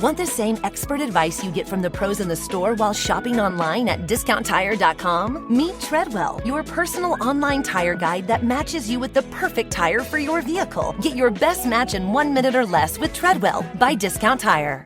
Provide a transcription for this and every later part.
Want the same expert advice you get from the pros in the store while shopping online at DiscountTire.com? Meet Treadwell, your personal online tire guide that matches you with the perfect tire for your vehicle. Get your best match in 1 minute or less with Treadwell by Discount Tire.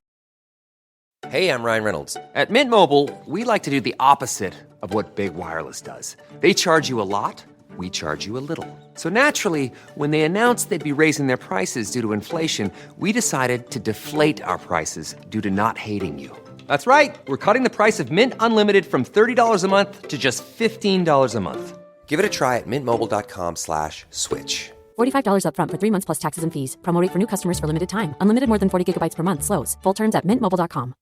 Hey, I'm Ryan Reynolds. At Mint Mobile, we like to do the opposite of what Big Wireless does. They charge you a lot, we charge you a little. So naturally, when they announced they'd be raising their prices due to inflation, we decided to deflate our prices due to not hating you. That's right. We're cutting the price of Mint Unlimited from $30 a month to just $15 a month. Give it a try at mintmobile.com/switch. $45 up front for 3 months plus taxes and fees. Promo rate for new customers for limited time. Unlimited more than 40 gigabytes per month. Slows full terms at mintmobile.com.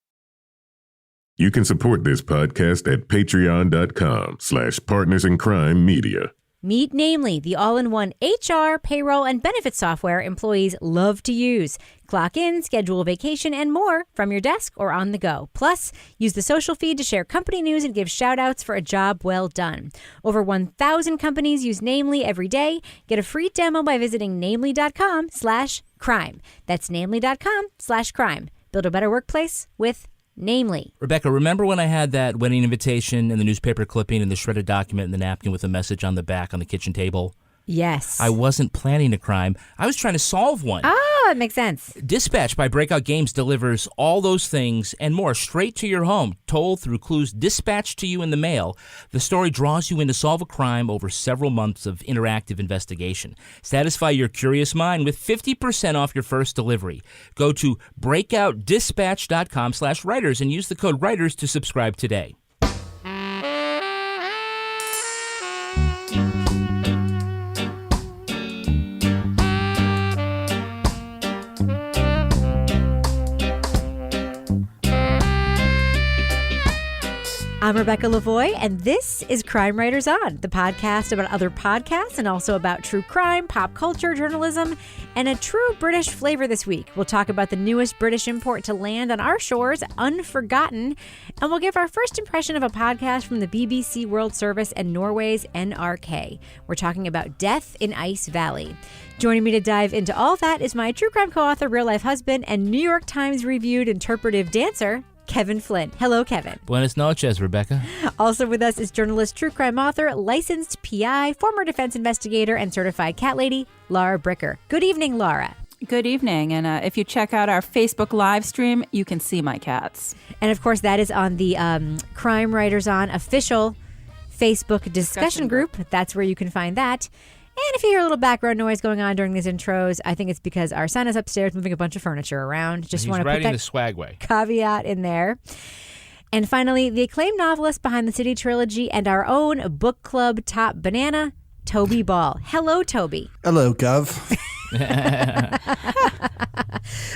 You can support this podcast at patreon.com/partnersincrimemedia. Meet Namely, the all-in-one HR, payroll, and benefits software employees love to use. Clock in, schedule vacation, and more from your desk or on the go. Plus, use the social feed to share company news and give shout-outs for a job well done. Over 1,000 companies use Namely every day. Get a free demo by visiting namely.com/crime. That's namely.com/crime. Build a better workplace with Namely. Rebecca, remember when I had that wedding invitation and the newspaper clipping and the shredded document and the napkin with a message on the back on the kitchen table? Yes. I wasn't planning a crime. I was trying to solve one. Oh, it makes sense. Dispatch by Breakout Games delivers all those things and more straight to your home, told through clues dispatched to you in the mail. The story draws you in to solve a crime over several months of interactive investigation. Satisfy your curious mind with 50% off your first delivery. Go to breakoutdispatch.com/writers and use the code WRITERS to subscribe today. I'm Rebecca Lavoie, and this is Crime Writers On, the podcast about other podcasts and also about true crime, pop culture, journalism, and a true British flavor this week. We'll talk about the newest British import to land on our shores, Unforgotten, and we'll give our first impression of a podcast from the BBC World Service and Norway's NRK. We're talking about Death in Ice Valley. Joining me to dive into all that is my true crime co-author, real-life husband, and New York Times reviewed interpretive dancer, Kevin Flynn. Hello, Kevin. Buenas noches, Rebecca. Also with us is journalist, true crime author, licensed PI, former defense investigator, and certified cat lady, Laura Bricker. Good evening, Laura. Good evening. And if you check out our Facebook live stream, you can see my cats. And of course, that is on the Crime Writers On official Facebook discussion group. That's where you can find that. And if you hear a little background noise going on during these intros, I think it's because our son is upstairs moving a bunch of furniture around. Just want to put that the swagway caveat in there. And finally, the acclaimed novelist behind the City trilogy and our own book club top banana, Toby Ball. Hello, Toby. Hello, Gov.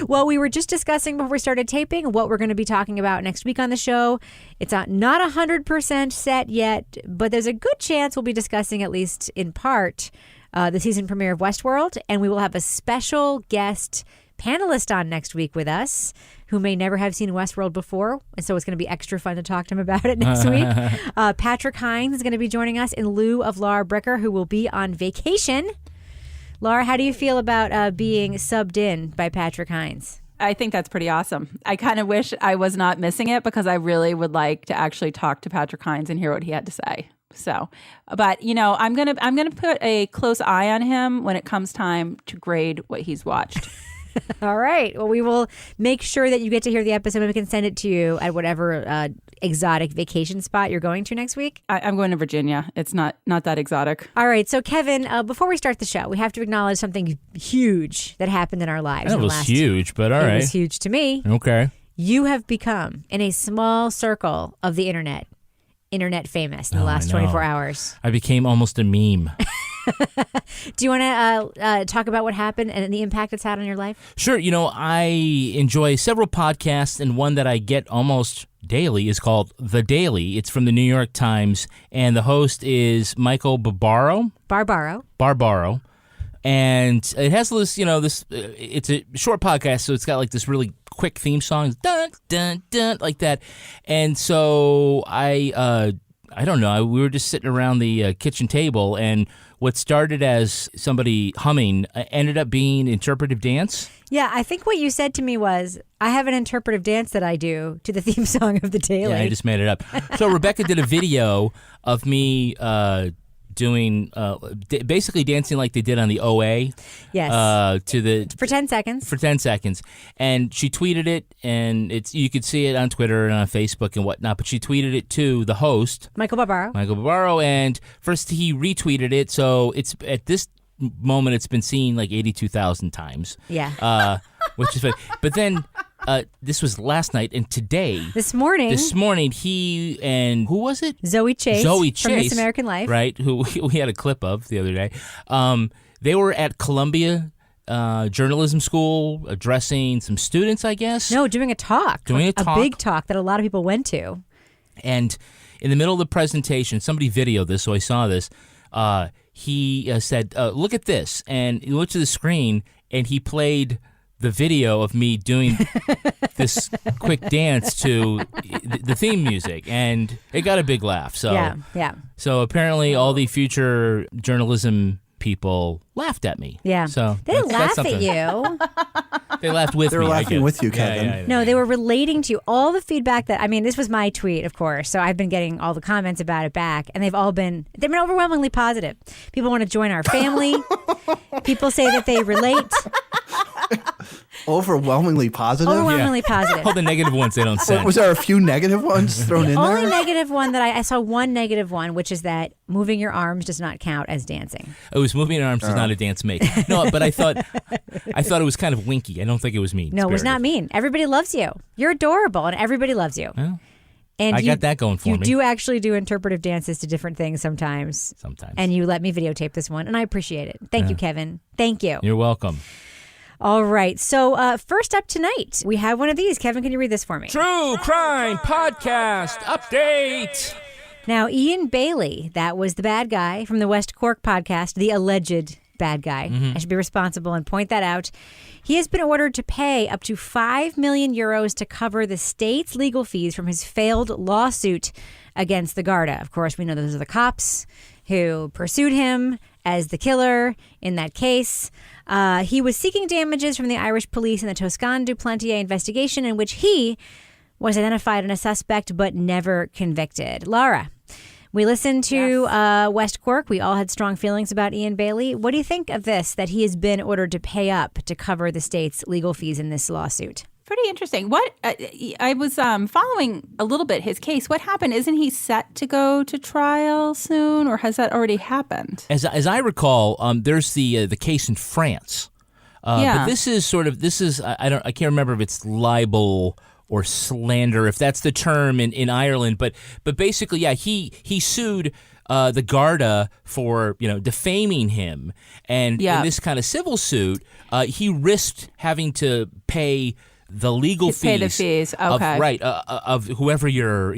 Well, we were just discussing before we started taping what we're going to be talking about next week on the show. It's not 100% set yet, but there's a good chance we'll be discussing, at least in part, the season premiere of Westworld, and we will have a special guest panelist on next week with us who may never have seen Westworld before, and so it's going to be extra fun to talk to him about it next week. Patrick Hines is going to be joining us in lieu of Laura Bricker, who will be on vacation. Laura, how do you feel about being subbed in by Patrick Hines? I think that's pretty awesome. I kind of wish I was not missing it because I really would like to actually talk to Patrick Hines and hear what he had to say. So, but you know, I'm gonna put a close eye on him when it comes time to grade what he's watched. All right. Well, we will make sure that you get to hear the episode and we can send it to you at whatever exotic vacation spot you're going to next week. I'm going to Virginia. It's not that exotic. All right. So, Kevin, before we start the show, we have to acknowledge something huge that happened in our lives. It was huge, but all right. It was huge to me. Okay. You have become, in a small circle of the internet famous in the last 24 hours. I became almost a meme. Do you want to talk about what happened and the impact it's had on your life? Sure. You know, I enjoy several podcasts, and one that I get almost daily is called The Daily. It's from the New York Times, and the host is Michael Barbaro. And it has this, it's a short podcast, so it's got like this really quick theme song, dun, dun, dun, like that. And so I I don't know. We were just sitting around the kitchen table, and what started as somebody humming ended up being interpretive dance. Yeah, I think what you said to me was, I have an interpretive dance that I do to the theme song of The Daily. Yeah, I just made it up. So Rebecca did a video of me doing basically dancing like they did on the OA. Yes. For 10 seconds. For 10 seconds. And she tweeted it, and you could see it on Twitter and on Facebook and whatnot, but she tweeted it to the host, Michael Barbaro, and first he retweeted it, so it's at this moment it's been seen like 82,000 times. Yeah. Which is funny. But then this was last night, and today, This morning, he and who was it? Zoe Chase from Miss American Life, right? Who we had a clip of the other day. They were at Columbia Journalism School addressing some students, I guess. No, doing a talk. A big talk that a lot of people went to. And in the middle of the presentation, somebody videoed this, so I saw this. He said, "Look at this," and he looked to the screen, and he played the video of me doing this quick dance to the theme music, and it got a big laugh. So yeah. So apparently, all the future journalism people laughed at me. Yeah. So they didn't laugh at you. They laughed with me. They were laughing with you, Kevin. Yeah. No, they were relating to you. All the feedback this was my tweet, of course. So I've been getting all the comments about it back, and they've been overwhelmingly positive. People want to join our family. People say that they relate. Overwhelmingly positive? Overwhelmingly positive. All the negative ones they don't send. Was there a few negative ones thrown in there? Only negative one that I saw one negative one, which is that moving your arms does not count as dancing. It was moving your arms is not a dance make. No, but I thought it was kind of winky. I don't think it was mean. No, it was not mean. Everybody loves you. You're adorable, and everybody loves you. Well, and I got that going for me. You do actually do interpretive dances to different things sometimes. And you let me videotape this one, and I appreciate it. Thank you, Kevin. Thank you. You're welcome. All right. So first up tonight, we have one of these. Kevin, can you read this for me? True Crime Podcast Update. Now, Ian Bailey, that was the bad guy from the West Cork podcast, the alleged bad guy. Mm-hmm. I should be responsible and point that out. He has been ordered to pay up to 5 million euros to cover the state's legal fees from his failed lawsuit against the Garda. Of course, we know those are the cops who pursued him as the killer in that case. He was seeking damages from the Irish police in the Toscan du Plantier investigation, in which he was identified as a suspect but never convicted. Laura, we listened to West Cork. We all had strong feelings about Ian Bailey. What do you think of this, that he has been ordered to pay up to cover the state's legal fees in this lawsuit? Pretty interesting. What I was following a little bit his case. What happened? Isn't he set to go to trial soon, or has that already happened? As I recall, there's the case in France. But this is I can't remember if it's libel or slander, if that's the term in Ireland. But basically, he sued the Garda for defaming him, and in this kind of civil suit, he risked having to pay the legal fees. Pay the fees, okay. Of whoever your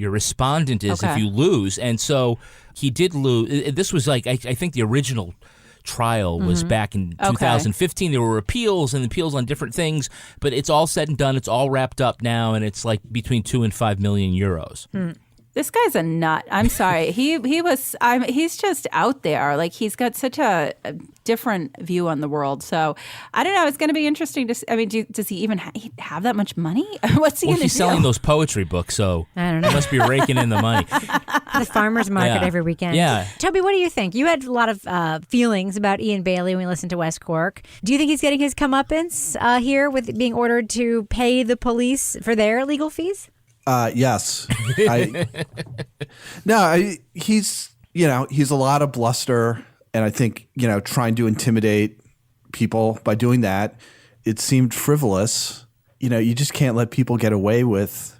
respondent is if you lose. And so he did lose. This was like, I think the original trial was back in 2015. There were appeals and appeals on different things, but it's all said and done. It's all wrapped up now, and it's like between 2 and 5 million euros. This guy's a nut. I'm sorry. He's just out there. Like, he's got such a different view on the world. So I don't know. It's going to be interesting to. I mean, does he even have that much money? What's he going to do? He's selling those poetry books, so I don't know. He must be raking in the money. The farmer's market every weekend. Yeah. Toby, what do you think? You had a lot of feelings about Ian Bailey when we listened to West Cork. Do you think he's getting his comeuppance here with being ordered to pay the police for their legal fees? Yes. He's a lot of bluster, and I think, trying to intimidate people by doing that, it seemed frivolous. You just can't let people get away with,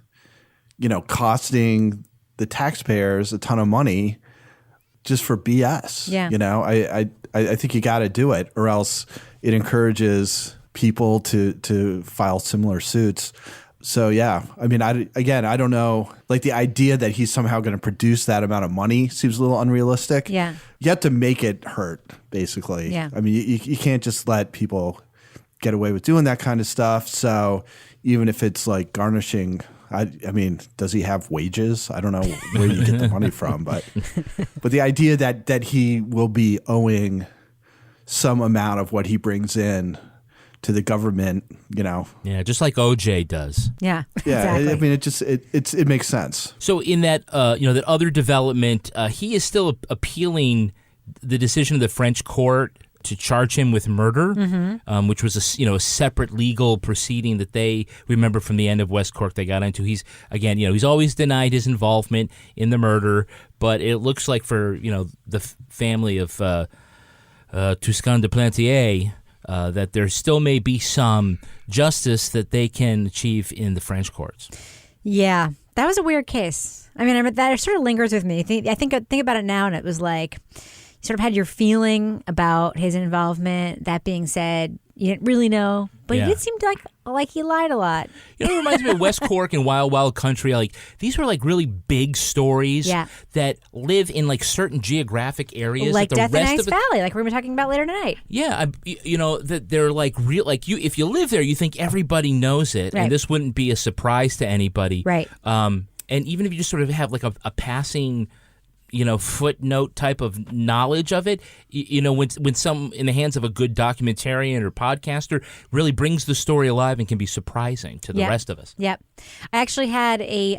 costing the taxpayers a ton of money just for BS. Yeah. I think you got to do it, or else it encourages people to file similar suits. So, yeah, I mean, I don't know. Like, the idea that he's somehow going to produce that amount of money seems a little unrealistic. Yeah. You have to make it hurt, basically. Yeah. I mean, you can't just let people get away with doing that kind of stuff. So even if it's like garnishing I mean, does he have wages? I don't know where you get the money from, but the idea that he will be owing some amount of what he brings in to the government, Yeah, just like OJ does. Yeah. Yeah, Exactly. I mean, it makes sense. So in that that other development, he is still appealing the decision of the French court to charge him with murder, which was a separate legal proceeding that they remember from the end of West Cork they got into. He's he's always denied his involvement in the murder, but it looks like for the family of Toussaint de Plantier that there still may be some justice that they can achieve in the French courts. Yeah, that was a weird case. I mean, that sort of lingers with me. I think about it now, and it was like you sort of had your feeling about his involvement. That being said, you didn't really know, but Yeah. it did seem like he lied a lot. It reminds me of West Cork and Wild Wild Country. Like these were like really big stories that live in like certain geographic areas, Like that the Death in rest Ice of it, Valley, like we're going to be talking about later tonight. Yeah, that they're like real. Like if you live there, you think everybody knows it, Right. and this wouldn't be a surprise to anybody, Right. And even if you just sort of have like a passing, footnote type of knowledge of it, when some in the hands of a good documentarian or podcaster really brings the story alive and can be surprising to the rest of us. Yep. I actually had a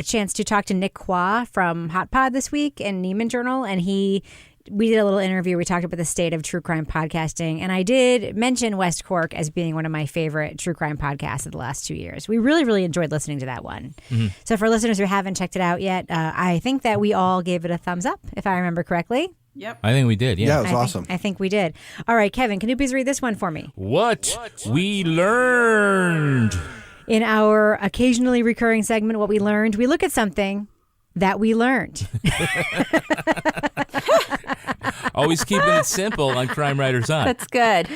chance to talk to Nick Qua from Hot Pod this week and Neiman Journal, and we did a little interview. We talked about the state of true crime podcasting, and I did mention West Cork as being one of my favorite true crime podcasts of the last 2 years. We really, really enjoyed listening to that one. Mm-hmm. So for listeners who haven't checked it out yet, I think that we all gave it a thumbs up, if I remember correctly. Yep. I think we did. Yeah, it was awesome. I think we did. All right, Kevin, can you please read this one for me? What we learned. In our occasionally recurring segment, What We Learned, we look at something that we learned. Always keeping it simple on Crime Writers On. That's good.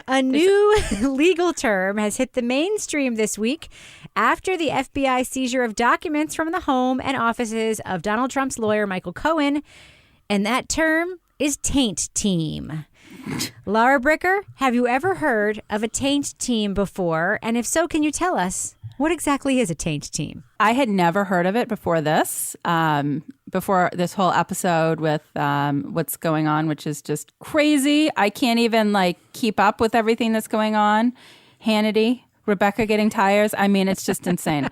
A new legal term has hit the mainstream this week after the FBI seizure of documents from the home and offices of Donald Trump's lawyer, Michael Cohen. And that term is taint team. Laura Bricker, have you ever heard of a taint team before? And if so, can you tell us what exactly is a taint team? I had never heard of it before this whole episode with what's going on, which is just crazy. I can't even keep up with everything that's going on. Hannity, Rebecca getting tires. I mean, it's just insane.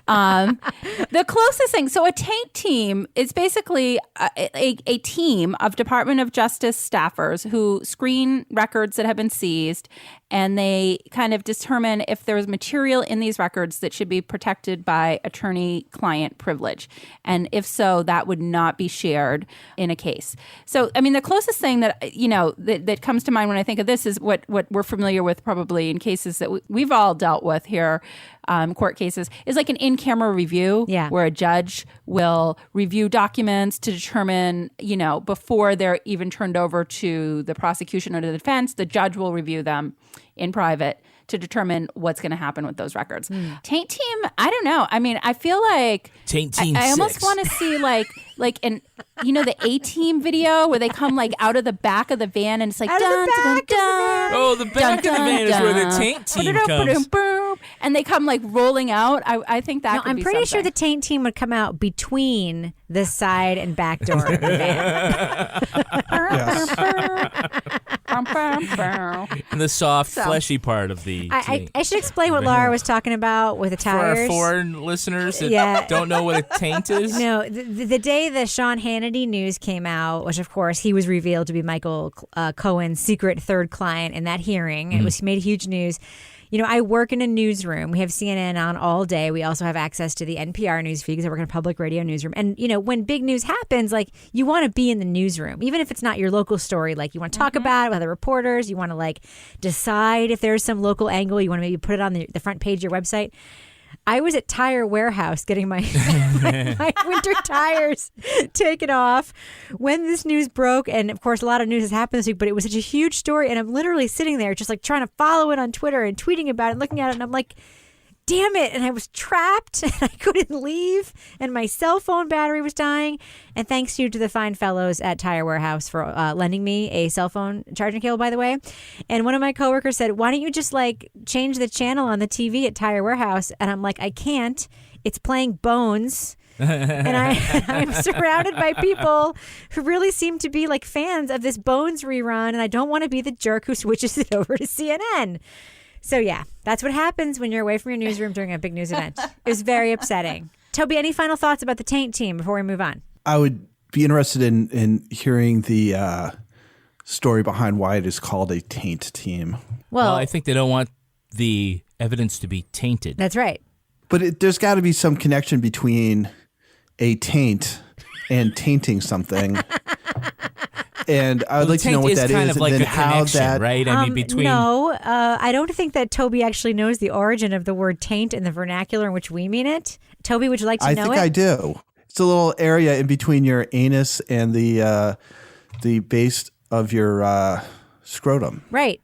The closest thing. So a taint team is basically a team of Department of Justice staffers who screen records that have been seized, and they kind of determine if there's material in these records that should be protected by attorney-client privilege. And if so, that would not be shared in a case. So, I mean, the closest thing that, that comes to mind when I think of this is what we're familiar with probably in cases that we've all dealt with here, court cases, is like an in-camera review where a judge will review documents to determine, before they're even turned over to the prosecution or the defense, the judge will review them in private to determine what's going to happen with those records. Taint team, I don't know. I mean, I feel like Taint team I almost 6. want to see the A-Team video where they come out of the back of the van and it's like Out of the dun, back dun, of the dun, Oh, the back of the van is where the dun, taint team dun, comes. boom, and they come rolling out. I think that No, could I'm be pretty sure the something. taint team would come out between the side and back door of the van. And the soft, fleshy part of the taint. I should explain what Laura was talking about with the For our tires. foreign listeners that don't know what a taint is. No, the day the Sean Hannity news came out, which of course he was revealed to be Michael Cohen's secret third client in that hearing, it was made huge news. I work in a newsroom. We have CNN on all day. We also have access to the NPR news feed because I work in a public radio newsroom. And, when big news happens, you want to be in the newsroom, even if it's not your local story. You want to talk about it with other reporters. You want to, decide if there's some local angle. You want to maybe put it on the front page of your website. I was at Tire Warehouse getting my my winter tires taken off when this news broke. And of course, a lot of news has happened this week, but it was such a huge story. And I'm literally sitting there just trying to follow it on Twitter and tweeting about it and looking at it. And I'm like, damn it. And I was trapped and I couldn't leave. And my cell phone battery was dying. And thanks you to the fine fellows at Tire Warehouse for lending me a cell phone charging cable, by the way. And one of my coworkers said, why don't you just like change the channel on the TV at Tire Warehouse? And I'm like, I can't. It's playing Bones. And I'm surrounded by people who really seem to be like fans of this Bones rerun, and I don't want to be the jerk who switches it over to CNN. So yeah, that's what happens when you're away from your newsroom during a big news event. It was very upsetting. Toby, any final thoughts about the Taint team before we move on? I would be interested in hearing the story behind why it is called a Taint team. Well, I think they don't want the evidence to be tainted. That's right. But there's got to be some connection between a taint and tainting something. And I would like to know what that is, kind of like and then a how connection, that. Right? I mean, between No, I don't think that Toby actually knows the origin of the word taint in the vernacular in which we mean it. Toby, would you like to know it? I think I do. It's a little area in between your anus and the base of your scrotum. Right.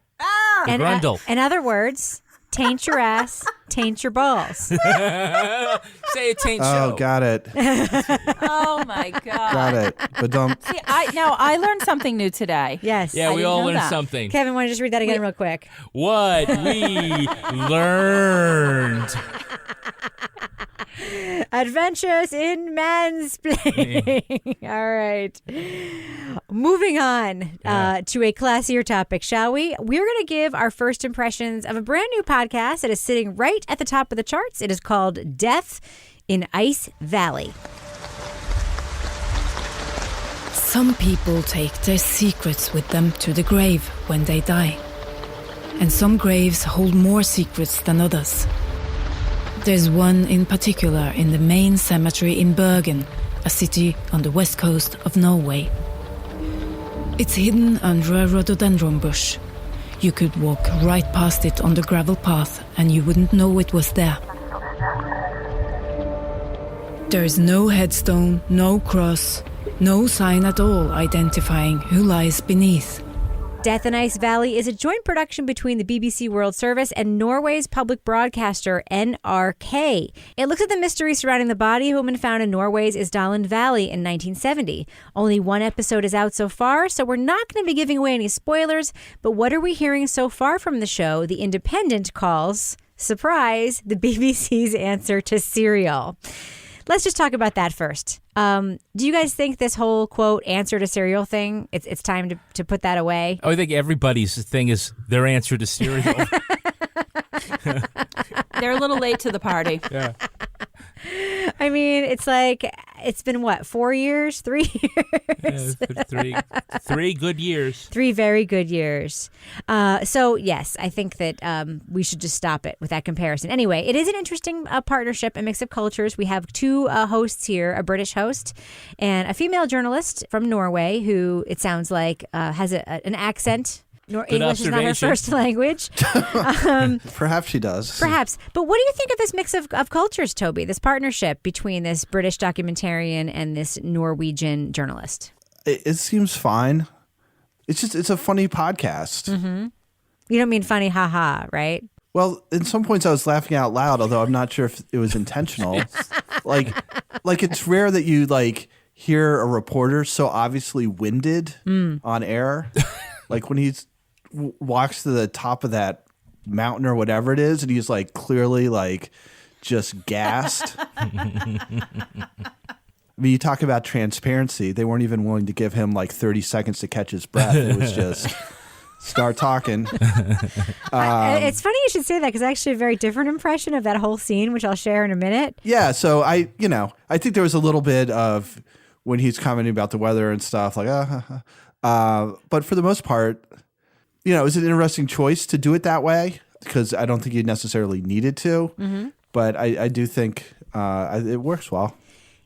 And, grundle. in other words, taint your ass, taint your balls. say a taint show. Oh, got it. Oh my God. Got it. But don't. See, I learned something new today. Yes. Yeah, I we didn't all know learned that. something. Kevin, want to just read that again real quick? What we learned. Adventures in mansplaining. All right. Moving on to a classier topic, shall we? We're going to give our first impressions of a brand new podcast that is sitting right at the top of the charts. It is called Death in Ice Valley. Some people take their secrets with them to the grave when they die. And some graves hold more secrets than others. There's one in particular in the main cemetery in Bergen, a city on the west coast of Norway. It's hidden under a rhododendron bush. You could walk right past it on the gravel path and you wouldn't know it was there. There's no headstone, no cross, no sign at all identifying who lies beneath. Death in Ice Valley is a joint production between the BBC World Service and Norway's public broadcaster, NRK. It looks at the mystery surrounding the body of a woman found in Norway's Isdalen Valley in 1970. Only one episode is out so far, so we're not going to be giving away any spoilers, but what are we hearing so far from the show? The Independent calls, surprise, the BBC's answer to Serial. Let's just talk about that first. Do you guys think this whole, quote, answer to Serial thing, it's time to put that away? Oh, I think everybody's thing is their answer to Serial. They're a little late to the party. Yeah. I mean, it's like, it's been what, 4 years? 3 years? Three good years. 3 very good years. So, yes, I think that we should just stop it with that comparison. Anyway, it is an interesting partnership, a mix of cultures. We have two hosts here, a British host and a female journalist from Norway who, it sounds like, has an accent. English is not her first language. Perhaps she does. Perhaps. But what do you think of this mix of cultures, Toby, this partnership between this British documentarian and this Norwegian journalist? It seems fine. It's a funny podcast. Mm-hmm. You don't mean funny, haha, right? Well, in some points I was laughing out loud, although I'm not sure if it was intentional. like it's rare that you hear a reporter so obviously winded on air. Like when he's walks to the top of that mountain or whatever it is, and he's clearly just gassed. I mean, you talk about transparency. They weren't even willing to give him 30 seconds to catch his breath. It was just start talking. It's funny you should say that because actually a very different impression of that whole scene, which I'll share in a minute. Yeah. So I think there was a little bit of when he's commenting about the weather and stuff but for the most part, it was an interesting choice to do it that way because I don't think you necessarily needed to. Mm-hmm. But I do think it works well.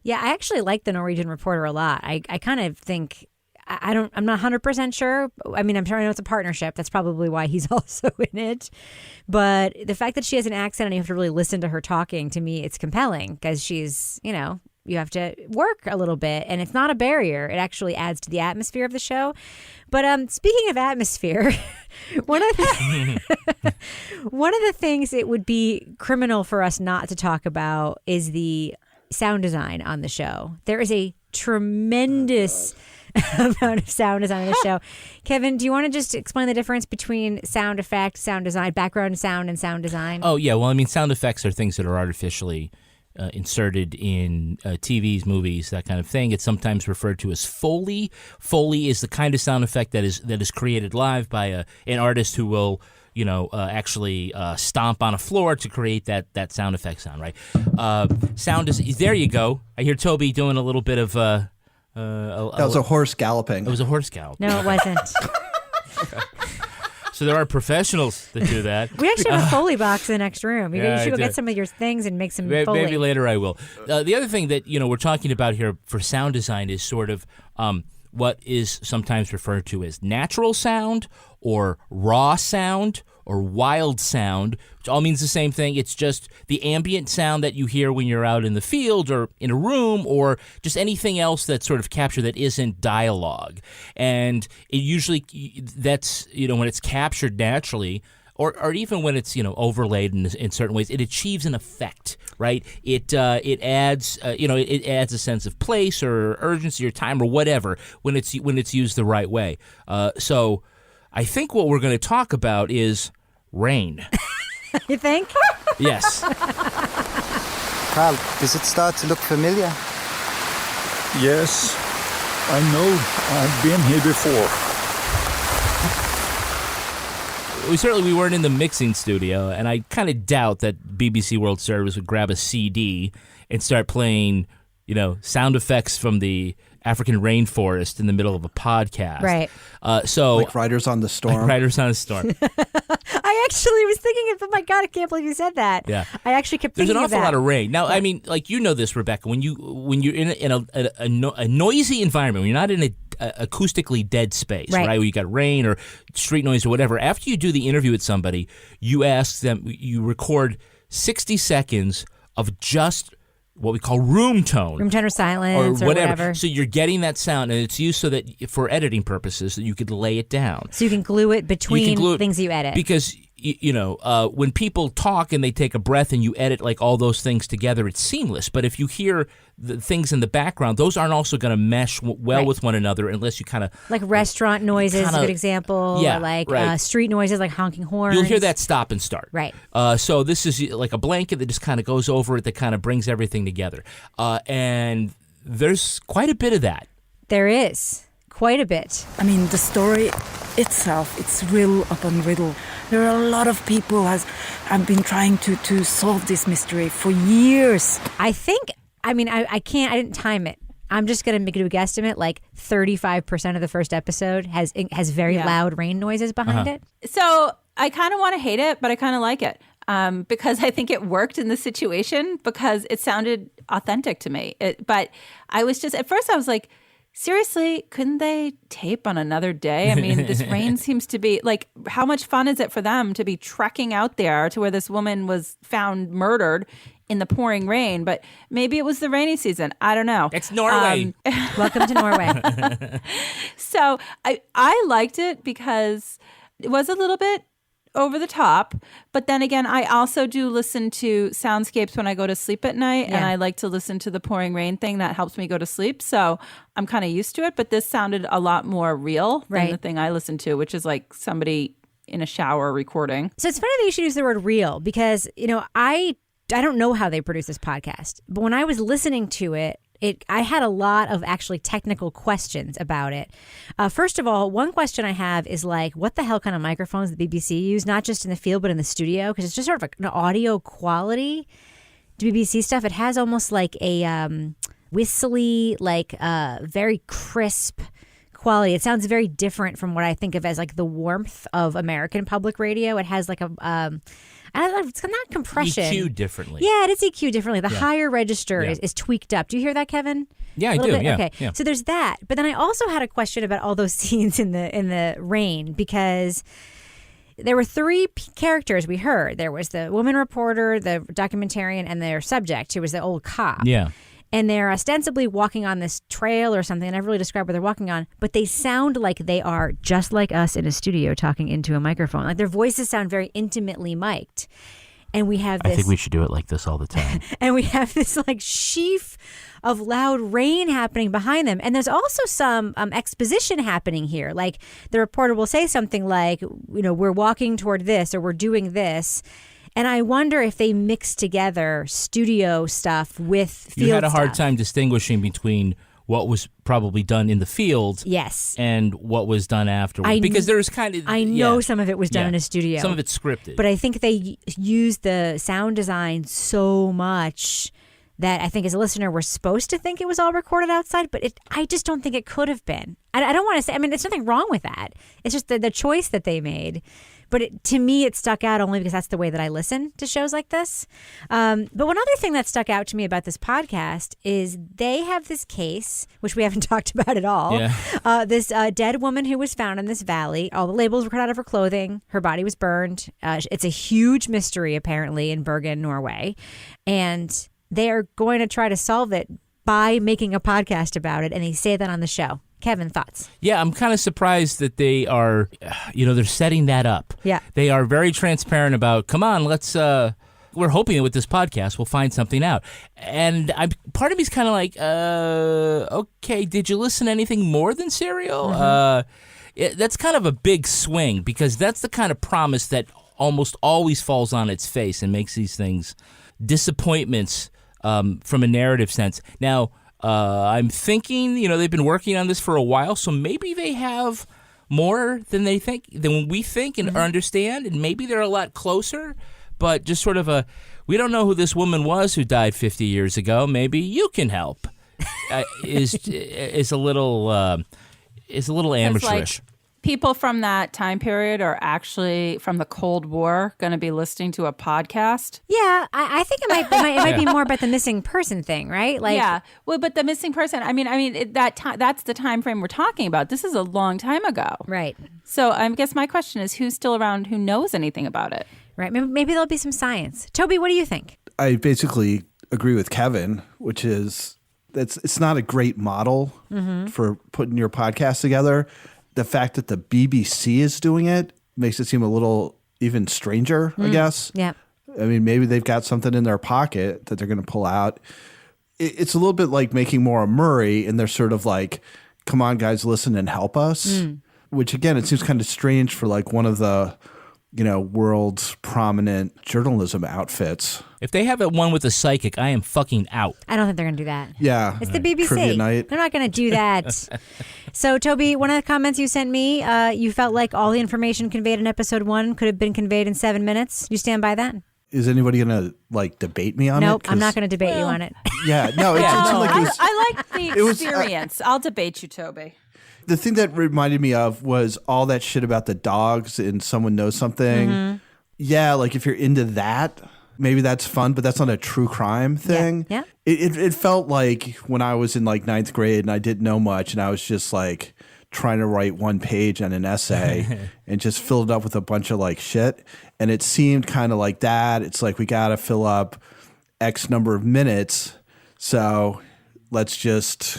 Yeah, I actually like the Norwegian reporter a lot. I kind of think I'm not 100% sure. I mean, I'm sure I know it's a partnership. That's probably why he's also in it. But the fact that she has an accent and you have to really listen to her talking, to me, it's compelling because she's, work a little bit, and it's not a barrier. It actually adds to the atmosphere of the show. But speaking of atmosphere, one of the things it would be criminal for us not to talk about is the sound design on the show. There is a tremendous amount of sound design on the show. Kevin, do you want to just explain the difference between sound effect, sound design, background sound, and sound design? Oh, yeah. Well, I mean, sound effects are things that are artificially inserted in TVs, movies, that kind of thing. It's sometimes referred to as Foley. Foley is the kind of sound effect that is created live by an artist who will, actually stomp on a floor to create that sound effect sound, right? Sound is there. You go. I hear Toby doing a little bit of. That was a horse galloping. It was a horse galloping. No, it wasn't. So there are professionals that do that. We actually have a Foley box in the next room. You should go do. get some of your things and make some Foley. Maybe later I will. The other thing that we're talking about here for sound design is sort of what is sometimes referred to as natural sound or raw sound or wild sound, which all means the same thing. It's just the ambient sound that you hear when you're out in the field or in a room or just anything else that's sort of captured that isn't dialogue. And it usually, that's, when it's captured naturally, or even when it's overlaid in certain ways, it achieves an effect, right? It adds it adds a sense of place or urgency or time or whatever when it's used the right way. So I think what we're going to talk about is rain. You think? Yes. Carl, does it start to look familiar? Yes, I know. I've been here before. We weren't in the mixing studio, and I kind of doubt that BBC World Service would grab a CD and start playing, sound effects from the African rainforest in the middle of a podcast. Right. So like Riders on the Storm. Like Riders on the Storm. I actually was thinking of, oh my God, I can't believe you said that. Yeah. I actually kept thinking of that. There's an awful lot of rain. Now, I mean, like this, Rebecca, when you're in a noisy environment, when you're not in a acoustically dead space, right? Where you got rain or street noise or whatever. After you do the interview with somebody, you record 60 seconds of just what we call room tone or silence or whatever. So you're getting that sound, and it's used so that for editing purposes, that you could lay it down. So you can glue it between things you edit. Because when people talk and they take a breath and you edit like all those things together, it's seamless. But if you hear the things in the background, those aren't also going to mesh well with one another unless you kind of... Like restaurant noises is a good example. Yeah, or like street noises like honking horns. You'll hear that stop and start. Right. So this is like a blanket that just kind of goes over it, that kind of brings everything together. And there's quite a bit of that. There is. Quite a bit. I mean, the story itself, it's riddle upon riddle. There are a lot of people have been trying to solve this mystery for years. I didn't time it. I'm just going to do a guesstimate, like 35% of the first episode has very loud rain noises behind it. So I kind of want to hate it, but I kind of like it because I think it worked in this situation because it sounded authentic to me. But I was just, at first I was like, seriously, couldn't they tape on another day? I mean, this rain seems to be like, how much fun is it for them to be trekking out there to where this woman was found murdered in the pouring rain? But maybe it was the rainy season. I don't know. It's Norway. Welcome to Norway. So I liked it because it was a little bit over the top. But then again, I also do listen to soundscapes when I go to sleep at night. And I like to listen to the pouring rain thing. That helps me go to sleep. So I'm kind of used to it. But this sounded a lot more real than the thing I listen to, which is like somebody in a shower recording. So it's funny that you should use the word real because, I don't know how they produce this podcast. But when I was listening to it, I had a lot of actually technical questions about it. First of all, one question I have is like, what the hell kind of microphones the BBC use, not just in the field, but in the studio? Because it's just sort of an audio quality to BBC stuff. It has almost like a whistly, like very crisp quality. It sounds very different from what I think of as like the warmth of American public radio. It has like a... I don't know, it's not compression. EQ'd differently. Yeah, it is EQ'd differently. The higher register is tweaked up. Do you hear that, Kevin? Yeah, I do. Bit? Yeah. Okay. Yeah. So there's that. But then I also had a question about all those scenes in the rain because there were three characters we heard. There was the woman reporter, the documentarian, and their subject, who was the old cop. Yeah. And they're ostensibly walking on this trail or something. I never really described what they're walking on, but they sound like they are just like us in a studio talking into a microphone. Like their voices sound very intimately mic'd. And we have this. I think we should do it like this all the time. And we have this like sheaf of loud rain happening behind them. And there's also some exposition happening here. Like the reporter will say something like, we're walking toward this or we're doing this. And I wonder if they mix together studio stuff with field You had a hard stuff. time distinguishing between what was probably done in the field, yes, and what was done afterwards. Because there's kind of I know some of it was done in a studio, some of it's scripted, but I think they used the sound design so much that I think as a listener we're supposed to think it was all recorded outside, but I just don't think it could have been. I don't want to say. I mean, there's nothing wrong with that. It's just the choice that they made. But to me, it stuck out only because that's the way that I listen to shows like this. But one other thing that stuck out to me about this podcast is they have this case, which we haven't talked about at all. Yeah. This dead woman who was found in this valley. All the labels were cut out of her clothing. Her body was burned. It's a huge mystery, apparently, in Bergen, Norway. And they are going to try to solve it by making a podcast about it. And they say that on the show. Kevin, thoughts? Yeah, I'm kind of surprised that they are, they're setting that up. Yeah. They are very transparent about, come on, let's, we're hoping that with this podcast we'll find something out. And part of me's kind of like, okay, did you listen to anything more than Serial? Mm-hmm. That's kind of a big swing because that's the kind of promise that almost always falls on its face and makes these things disappointments from a narrative sense. Now, I'm thinking, they've been working on this for a while, so maybe they have more than we think and understand, and maybe they're a lot closer, but just sort of we don't know who this woman was who died 50 years ago. Maybe you can help. Is a little amateurish. People from that time period are actually from the Cold War going to be listening to a podcast. Yeah, I think it might be more about the missing person thing, right? Like, yeah, well, but the missing person. I mean, that's the time frame we're talking about. This is a long time ago, right? So I guess my question is, who's still around who knows anything about it? Right? Maybe there'll be some science. Toby, what do you think? I basically agree with Kevin, which is it's not a great model for putting your podcast together. The fact that the BBC is doing it makes it seem a little even stranger, I guess. Yeah. I mean, maybe they've got something in their pocket that they're going to pull out. It's a little bit like making Maura Murray, and they're sort of like, come on, guys, listen and help us. Which, again, it seems kind of strange for like one of the, world's prominent journalism outfits. If they have one with a psychic, I am fucking out. I don't think they're going to do that. Yeah. It's the BBC. Trivia night. They're not going to do that. So, Toby, one of the comments you sent me, you felt like all the information conveyed in episode 1 could have been conveyed in 7 minutes. You stand by that? Is anybody going to debate me on it? Nope, I'm not going to debate you on it. Yeah, no, it seemed like it was, I like the experience. I'll debate you, Toby. The thing that reminded me of was all that shit about the dogs and Someone Knows Something. Yeah, like if you're into that, maybe that's fun, but that's not a true crime thing. Yeah. It felt like when I was in like 9th grade and I didn't know much and I was just like trying to write one page on an essay and just fill it up with a bunch of like shit. And it seemed kind of like that. It's like we got to fill up X number of minutes. So let's just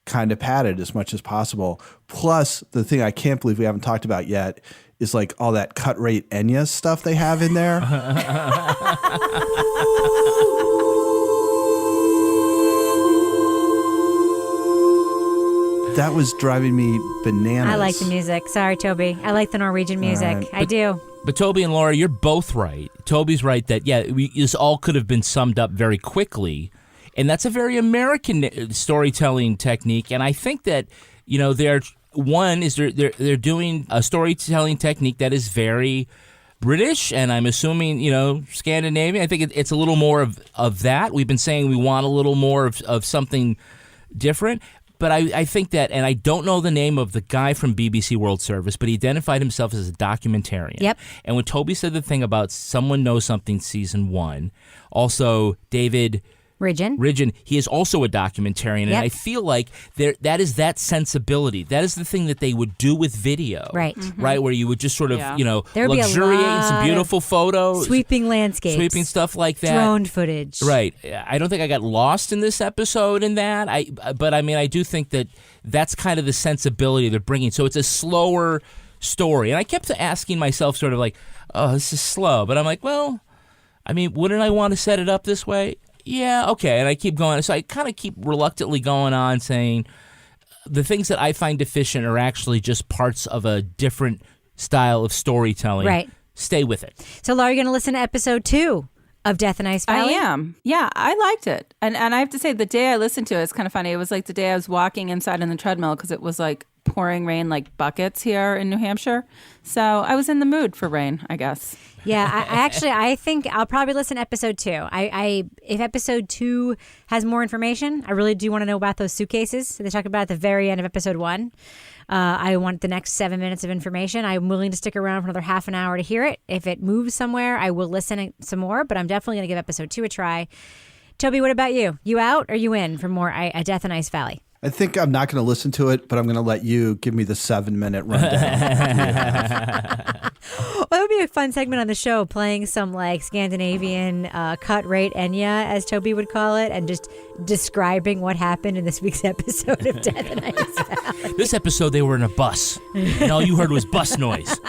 kind of pad it as much as possible. Plus, the thing I can't believe we haven't talked about yet is like all that cut rate Enya stuff they have in there. That was driving me bananas. I like the music. Sorry, Toby. I like the Norwegian music. Right. I do. But Toby and Laura, you're both right. Toby's right that, this all could have been summed up very quickly. And that's a very American storytelling technique. And I think that, they're doing a storytelling technique that is very British, and I'm assuming, Scandinavian. I think it's a little more of that. We've been saying we want a little more of something different. But I think that, and I don't know the name of the guy from BBC World Service, but he identified himself as a documentarian. Yep. And when Toby said the thing about Someone Knows Something Season 1, also David Ridgeon, he is also a documentarian, and I feel like that is that sensibility. That is the thing that they would do with video, right? Right, where you would just sort of, There'd luxuriate in some beautiful photos, sweeping landscapes, sweeping stuff like that, drone footage. Right. I don't think I got lost in this episode in that. But I do think that that's kind of the sensibility they're bringing. So it's a slower story, and I kept asking myself, sort of like, oh, this is slow. But I'm like, well, I mean, wouldn't I want to set it up this way? Yeah, okay. And I keep going. So I kind of keep reluctantly going on saying the things that I find deficient are actually just parts of a different style of storytelling. Right. Stay with it. So, Laura, you're going to listen to episode 2 of Death in Ice Valley? I am. Yeah, I liked it. And I have to say, the day I listened to it, it's kind of funny. It was like the day I was walking inside on the treadmill because it was like pouring rain like buckets here in New Hampshire. So I was in the mood for rain, I guess. Yeah, I think I'll probably listen to episode 2. If episode 2 has more information, I really do want to know about those suitcases they talk about at the very end of episode 1. I want the next 7 minutes of information. I'm willing to stick around for another half an hour to hear it. If it moves somewhere, I will listen some more, but I'm definitely going to give episode 2 a try. Toby, what about you? You out or you in for more A Death in Ice Valley? I think I'm not going to listen to it, but I'm going to let you give me the 7-minute rundown. Well, that would be a fun segment on the show, playing some like Scandinavian cut rate Enya, as Toby would call it, and just describing what happened in this week's episode of Death in Ice Valley. This episode, they were in a bus, and all you heard was bus noise.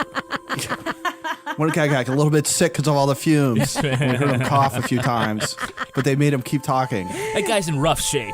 One guy got a little bit sick because of all the fumes. We heard him cough a few times, but they made him keep talking. That guy's in rough shape.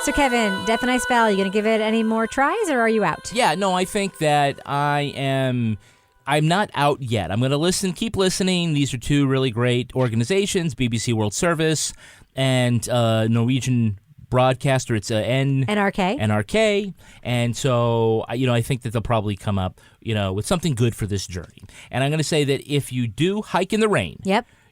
So, Kevin, Death in Ice Valley, you going to give it any more tries, or are you out? Yeah, no, I think that I'm not out yet. I'm going to keep listening. These are 2 really great organizations, BBC World Service and Norwegian broadcaster. It's NRK. And so, I think that they'll probably come up, with something good for this journey. And I'm going to say that if you do hike in the rain,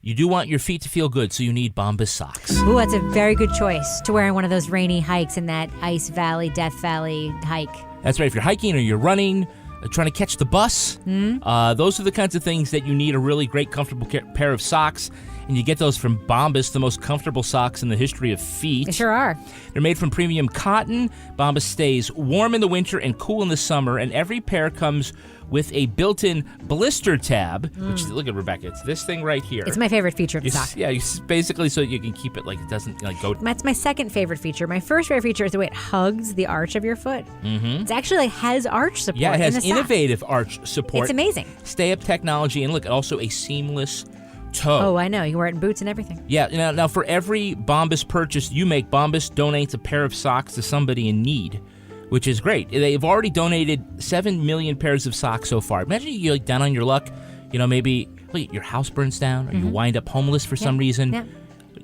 you do want your feet to feel good, so you need Bombas socks. Ooh, that's a very good choice to wear on one of those rainy hikes in that Ice Valley, Death Valley hike. That's right. If you're hiking or you're running, trying to catch the bus, those are the kinds of things that you need a really great, comfortable pair of socks. And you get those from Bombas, the most comfortable socks in the history of feet. They sure are. They're made from premium cotton. Bombas stays warm in the winter and cool in the summer. And every pair comes with a built-in blister tab. Which, look at Rebecca, it's this thing right here. It's my favorite feature of the sock. Yeah, basically so you can keep it like it doesn't go. That's my second favorite feature. My first favorite feature is the way it hugs the arch of your foot. Mm-hmm. It's actually has arch support. Yeah, it has in the innovative sock. arch support. It's amazing. Stay-up technology, and look, also a seamless toe. Oh, I know. You can wear it in boots and everything. Yeah. Now for every Bombas purchase you make, Bombas donates a pair of socks to somebody in need, which is great. They've already donated 7 million pairs of socks so far. Imagine you're down on your luck. Maybe your house burns down, or you wind up homeless for some reason. Yeah.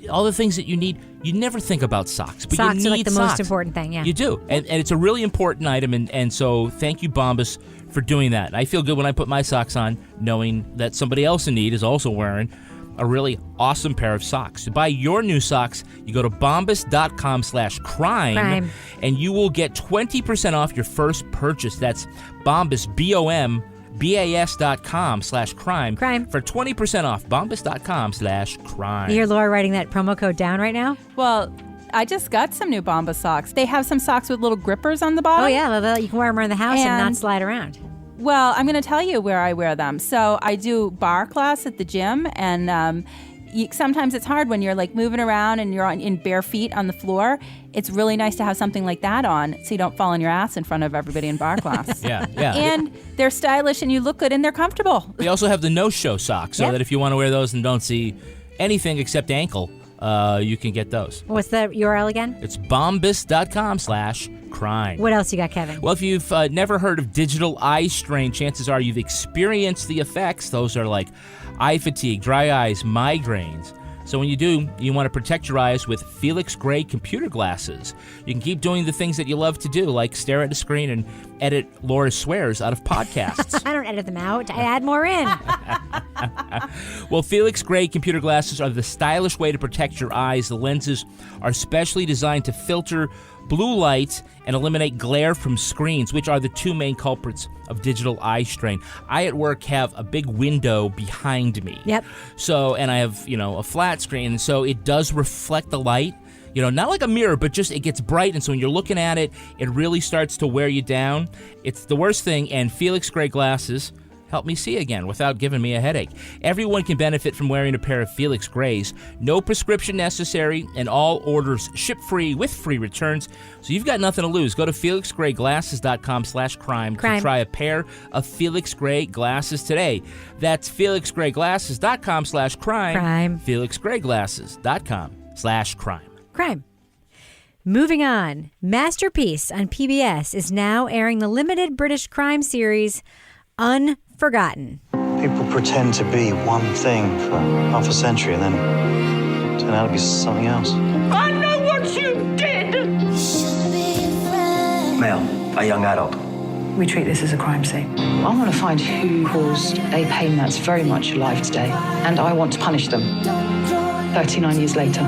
All the things that you need, you never think about socks, but socks you need are like the socks. most important thing. Yeah, you do, and it's a really important item. And so thank you, Bombas, for doing that. I feel good when I put my socks on, knowing that somebody else in need is also wearing a really awesome pair of socks. To buy your new socks, you go to bombas.com/crime, and you will get 20% off your first purchase. That's Bombas, BOMBAS.com/crime for 20% off. Bombas.com/crime. You hear Laura writing that promo code down right now? Well, I just got some new Bombas socks. They have some socks with little grippers on the bottom. Oh, yeah. You can wear them around the house and not slide around. Well, I'm going to tell you where I wear them. So I do bar class at the gym, and sometimes it's hard when you're like moving around and you're in bare feet on the floor. It's really nice to have something like that on so you don't fall on your ass in front of everybody in bar class. Yeah. And they're stylish and you look good and they're comfortable. They also have the no-show socks, so that if you want to wear those and don't see anything except ankle, you can get those. What's the URL again? It's bombas.com/crime. What else you got, Kevin? Well, if you've never heard of digital eye strain, chances are you've experienced the effects. Those are like eye fatigue, dry eyes, migraines. So when you do, you want to protect your eyes with Felix Gray computer glasses. You can keep doing the things that you love to do, like stare at a screen and edit Laura Swears out of podcasts. I don't edit them out. I add more in. Well, Felix Gray computer glasses are the stylish way to protect your eyes. The lenses are specially designed to filter blue light, and eliminate glare from screens, which are the two main culprits of digital eye strain. I at work have a big window behind me. Yep. So, and I have, a flat screen, and so it does reflect the light. Not like a mirror, but just it gets bright, and so when you're looking at it, it really starts to wear you down. It's the worst thing, and Felix Gray glasses help me see again without giving me a headache. Everyone can benefit from wearing a pair of Felix Grays. No prescription necessary, and all orders ship free with free returns. So you've got nothing to lose. Go to felixgrayglasses.com/crime to try a pair of Felix Gray glasses today. That's felixgrayglasses.com/crime. felixgrayglasses.com/crime. Crime. Moving on, Masterpiece on PBS is now airing the limited British crime series Unforgotten. People pretend to be one thing for half a century and then turn out to be something else. I know what you did! Male, a young adult. We treat this as a crime scene. I want to find who caused a pain that's very much alive today, and I want to punish them. 39 years later.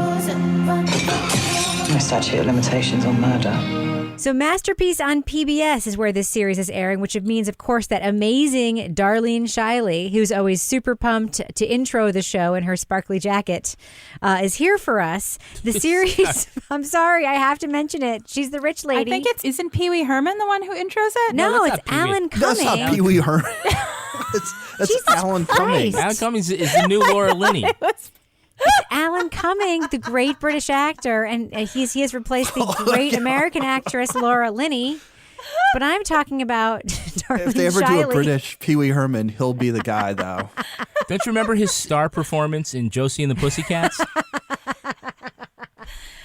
No statute of limitations on murder. So Masterpiece on PBS is where this series is airing, which means, of course, that amazing Darlene Shiley, who's always super pumped to intro the show in her sparkly jacket, is here for us. The series, I'm sorry, I have to mention it. She's the rich lady. I think isn't Pee Wee Herman the one who intros it? No, it's Alan Cumming. That's not Pee Wee Herman. That's Alan Cumming. Alan Cumming is the new Laura Linney. It's Alan Cumming, the great British actor, and he has replaced the great American actress Laura Linney. But I'm talking about Darlene If they ever Shiley. do a British Pee Wee Herman, he'll be the guy, though. Don't you remember his star performance in Josie and the Pussycats?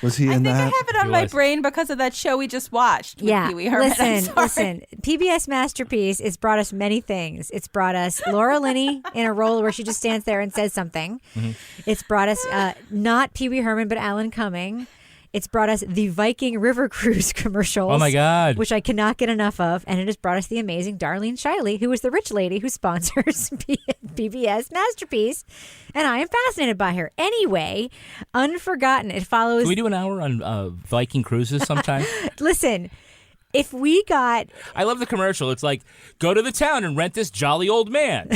Was he in that? I have it on my brain because of that show we just watched with Pee Wee Herman. Listen. PBS Masterpiece has brought us many things. It's brought us Laura Linney in a role where she just stands there and says something. Mm-hmm. It's brought us not Pee Wee Herman, but Alan Cumming. It's brought us the Viking River Cruise commercials. Oh, my God. Which I cannot get enough of. And it has brought us the amazing Darlene Shiley, who is the rich lady who sponsors PBS Masterpiece. And I am fascinated by her. Anyway, Unforgotten. It follows... Can we do an hour on Viking cruises sometime? Listen, if we got... I love the commercial. It's like, go to the town and rent this jolly old man.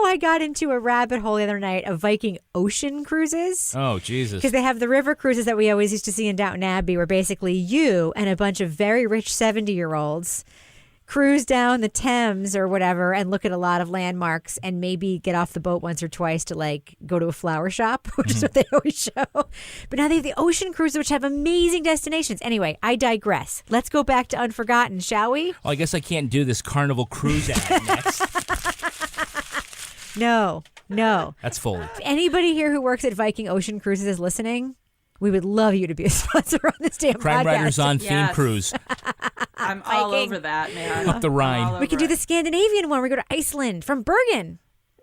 I got into a rabbit hole the other night of Viking ocean cruises. Oh, Jesus. Because they have the river cruises that we always used to see in Downton Abbey, where basically you and a bunch of very rich 70-year-olds cruise down the Thames or whatever and look at a lot of landmarks and maybe get off the boat once or twice to go to a flower shop, which is what they always show. But now they have the ocean cruises, which have amazing destinations. Anyway, I digress. Let's go back to Unforgotten, shall we? Well, I guess I can't do this Carnival Cruise ad next. No. That's Foley. If anybody here who works at Viking Ocean Cruises is listening, we would love you to be a sponsor on this damn Crime podcast. Writers on Theme Cruise. I'm all over that, man. Up the Rhine. We can do the Scandinavian one. We go to Iceland from Bergen.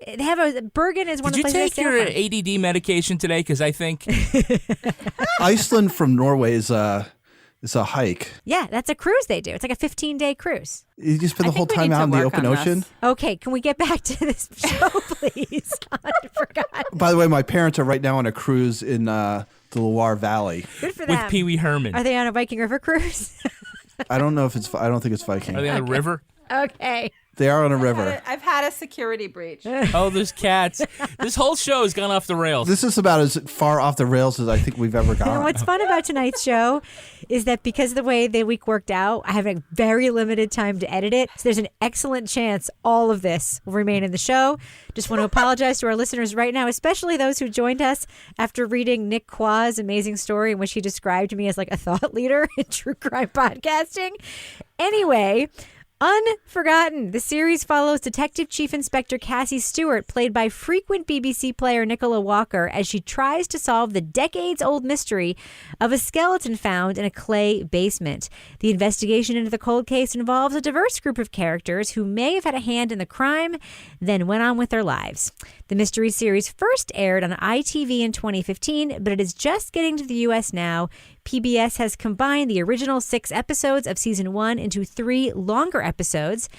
They have Bergen is one of the places. Did you take your ADD medication today? Because I think Iceland from Norway is a hike. Yeah, that's a cruise they do. It's like a 15-day cruise. You just spend the whole time out in the open ocean. Okay, can we get back to this show, please? Unforgotten. By the way, my parents are right now on a cruise in the Loire Valley. Good for them. With Pee Wee Herman. Are they on a Viking River cruise? I don't know if it's. I don't think it's Viking. Are they on a river? Okay. They are on a river. I've had a security breach. Oh, there's cats. This whole show has gone off the rails. This is about as far off the rails as I think we've ever gone. What's fun about tonight's show is that because of the way the week worked out, I have a very limited time to edit it. So there's an excellent chance all of this will remain in the show. Just want to apologize to our listeners right now, especially those who joined us after reading Nick Qua's amazing story in which he described me as like a thought leader in true crime podcasting. Anyway, Unforgotten. The series follows Detective Chief Inspector Cassie Stewart, played by frequent BBC player Nicola Walker, as she tries to solve the decades-old mystery of a skeleton found in a clay basement. The investigation into the cold case involves a diverse group of characters who may have had a hand in the crime, then went on with their lives. The mystery series first aired on ITV in 2015, but it is just getting to the U.S. now. PBS has combined the original 6 episodes of season 1 into 3 longer episodes.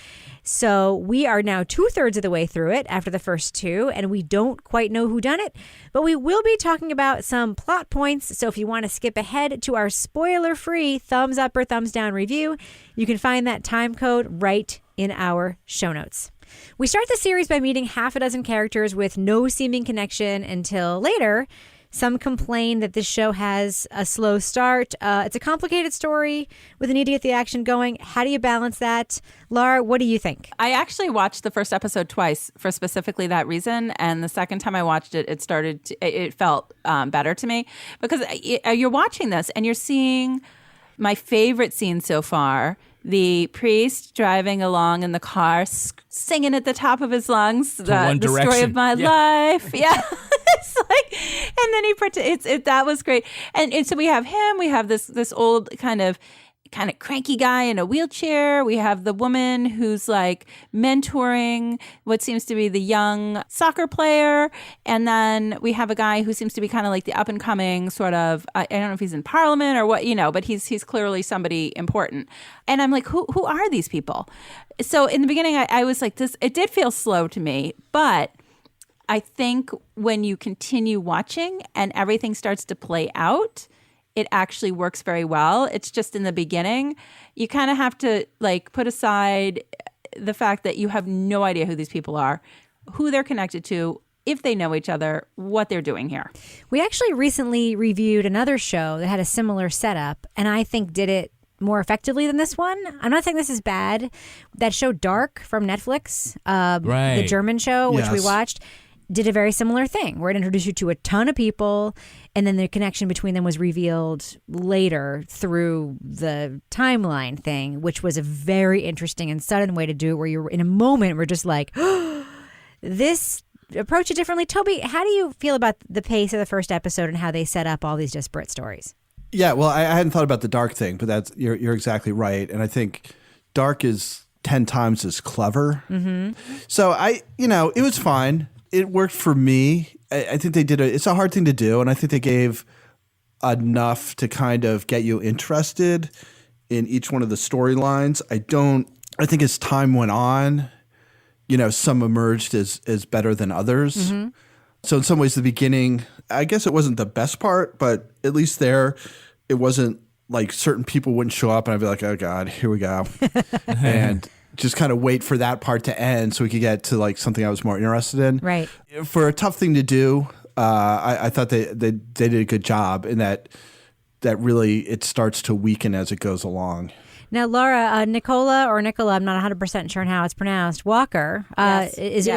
So we are now 2/3 of the way through it after the first 2, and we don't quite know who done it, but we will be talking about some plot points. So if you want to skip ahead to our spoiler-free thumbs up or thumbs down review, you can find that time code right in our show notes. We start the series by meeting half a dozen characters with no seeming connection until later. Some complain that this show has a slow start. It's a complicated story with a need to get the action going. How do you balance that? Laura, what do you think? I actually watched the first episode twice for specifically that reason. And the second time I watched it, it felt better to me because you're watching this and you're seeing my favorite scene so far. The priest driving along in the car, singing at the top of his lungs, the story of my life. Yeah. It's like, and then he pretends that was great. And so we have him, we have this old kind of cranky guy in a wheelchair. We have the woman who's like mentoring what seems to be the young soccer player. And then we have a guy who seems to be kind of like the up and coming sort of, I don't know if he's in parliament or what, but he's clearly somebody important. And I'm like, who are these people? So in the beginning, I was like this, it did feel slow to me, but I think when you continue watching and everything starts to play out, it actually works very well. It's just in the beginning, you kind of have to like put aside the fact that you have no idea who these people are, who they're connected to, if they know each other, what they're doing here. We actually recently reviewed another show that had a similar setup, and I think did it more effectively than this one. I'm not saying this is bad. That show Dark from Netflix, the German show, which we watched, did a very similar thing where it introduced you to a ton of people and then the connection between them was revealed later through the timeline thing, which was a very interesting and sudden way to do it where you're in a moment we're just like, oh, this approach it differently. Toby, how do you feel about the pace of the first episode and how they set up all these disparate stories? Yeah, well, I hadn't thought about the Dark thing, but you're exactly right. And I think Dark is 10 times as clever. Mm-hmm. So it was fine. It worked for me. I think they did it's a hard thing to do. And I think they gave enough to kind of get you interested in each one of the storylines. I think as time went on, some emerged as better than others. Mm-hmm. So in some ways, the beginning, I guess it wasn't the best part, but at least there, it wasn't like certain people wouldn't show up and I'd be like, oh God, here we go. And just kind of wait for that part to end so we could get to like something I was more interested in. Right. For a tough thing to do, I thought they did a good job in that really it starts to weaken as it goes along. Now, Laura, Nicola, I'm not 100% sure on how it's pronounced, Walker, is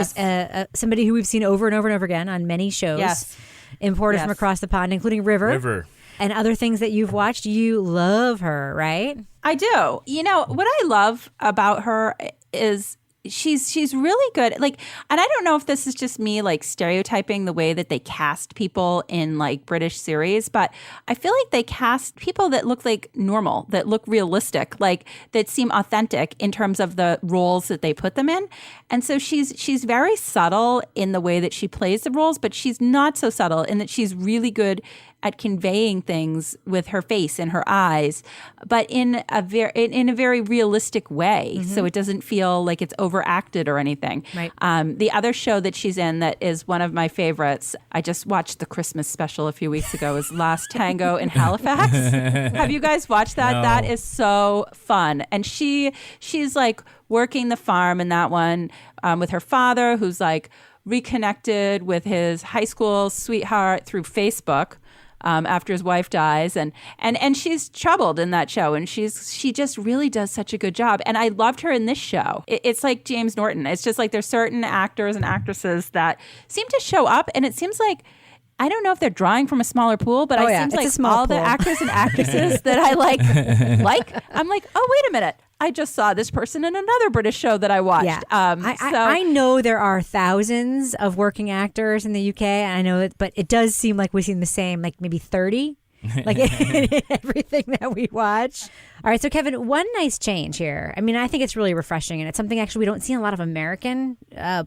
somebody who we've seen over and over and over again on many shows, imported from across the pond, including River. And other things that you've watched. You love her, right? I do. What I love about her is she's really good. Like, and I don't know if this is just me like stereotyping the way that they cast people in like British series, but I feel like they cast people that look like normal, that look realistic, like that seem authentic in terms of the roles that they put them in. And so she's very subtle in the way that she plays the roles, but she's not so subtle in that she's really good at conveying things with her face and her eyes, but in a very realistic way. Mm-hmm. So it doesn't feel like it's overacted or anything. Right. The other show that she's in that is one of my favorites, I just watched the Christmas special a few weeks ago, is Last Tango in Halifax. Have you guys watched that? No. That is so fun. And she's like working the farm in that one with her father, who's like reconnected with his high school sweetheart through Facebook. After his wife dies, and she's troubled in that show, and she just really does such a good job. And I loved her in this show. It's like James Norton. It's just like there's certain actors and actresses that seem to show up, and it seems like, I don't know if they're drawing from a smaller pool, but it seems like all the actors and actresses that I like, I'm like, oh, wait a minute. I just saw this person in another British show that I watched. Yeah. I know there are thousands of working actors in the UK, and I know it, but it does seem like we've seen the same, like maybe 30, like in everything that we watch. All right, so Kevin, one nice change here. I mean, I think it's really refreshing, and it's something actually we don't see in a lot of American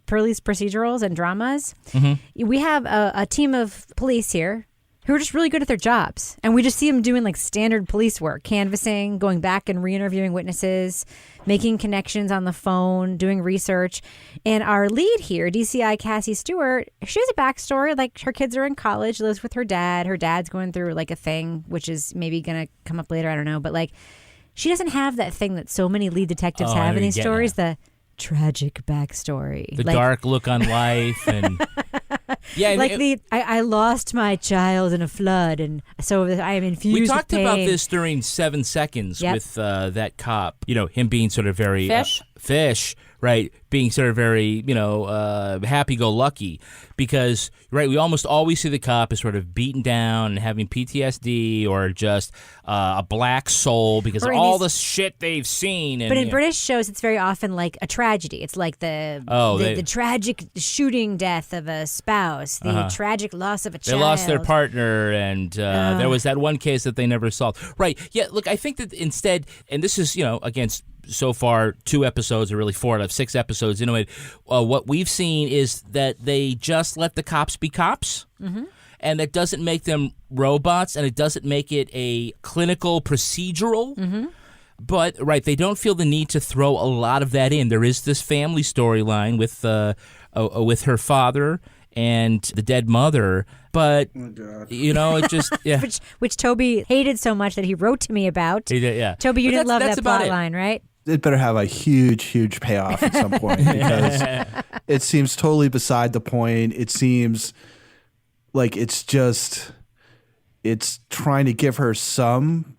police procedurals and dramas. Mm-hmm. We have a team of police here who are just really good at their jobs. And we just see them doing like standard police work, canvassing, going back and re-interviewing witnesses, making connections on the phone, doing research. And our lead here, DCI Cassie Stewart, she has a backstory. Like her kids are in college, lives with her dad. Her dad's going through like a thing, which is maybe going to come up later. I don't know. But like she doesn't have that thing that so many lead detectives have in these stories, the tragic backstory. The dark look on life and... Yeah, like I lost my child in a flood, and so I am infused with pain. We talked about this during 7 Seconds with that cop. You know, him being sort of very fish, right? Being sort of very happy-go-lucky, because we almost always see the cop as sort of beaten down and having PTSD or just a black soul because of all the shit they've seen. And, but in British shows, it's very often like a tragedy. It's like the tragic shooting death of a spouse, the tragic loss of a child. They lost their partner, and there was that one case that they never solved. Right? Yeah. Look, I think that instead, and this is against. So far, 2 episodes, or really 4 out of 6 episodes into it, what we've seen is that they just let the cops be cops. Mm-hmm. And that doesn't make them robots, and it doesn't make it a clinical procedural. Mm-hmm. But, they don't feel the need to throw a lot of that in. There is this family storyline with her father and the dead mother. But, it just, yeah. which Toby hated so much that he wrote to me about. He did, yeah. Toby, you didn't love that plot line, right? It better have a huge, huge payoff at some point because it seems totally beside the point. It seems like it's trying to give her some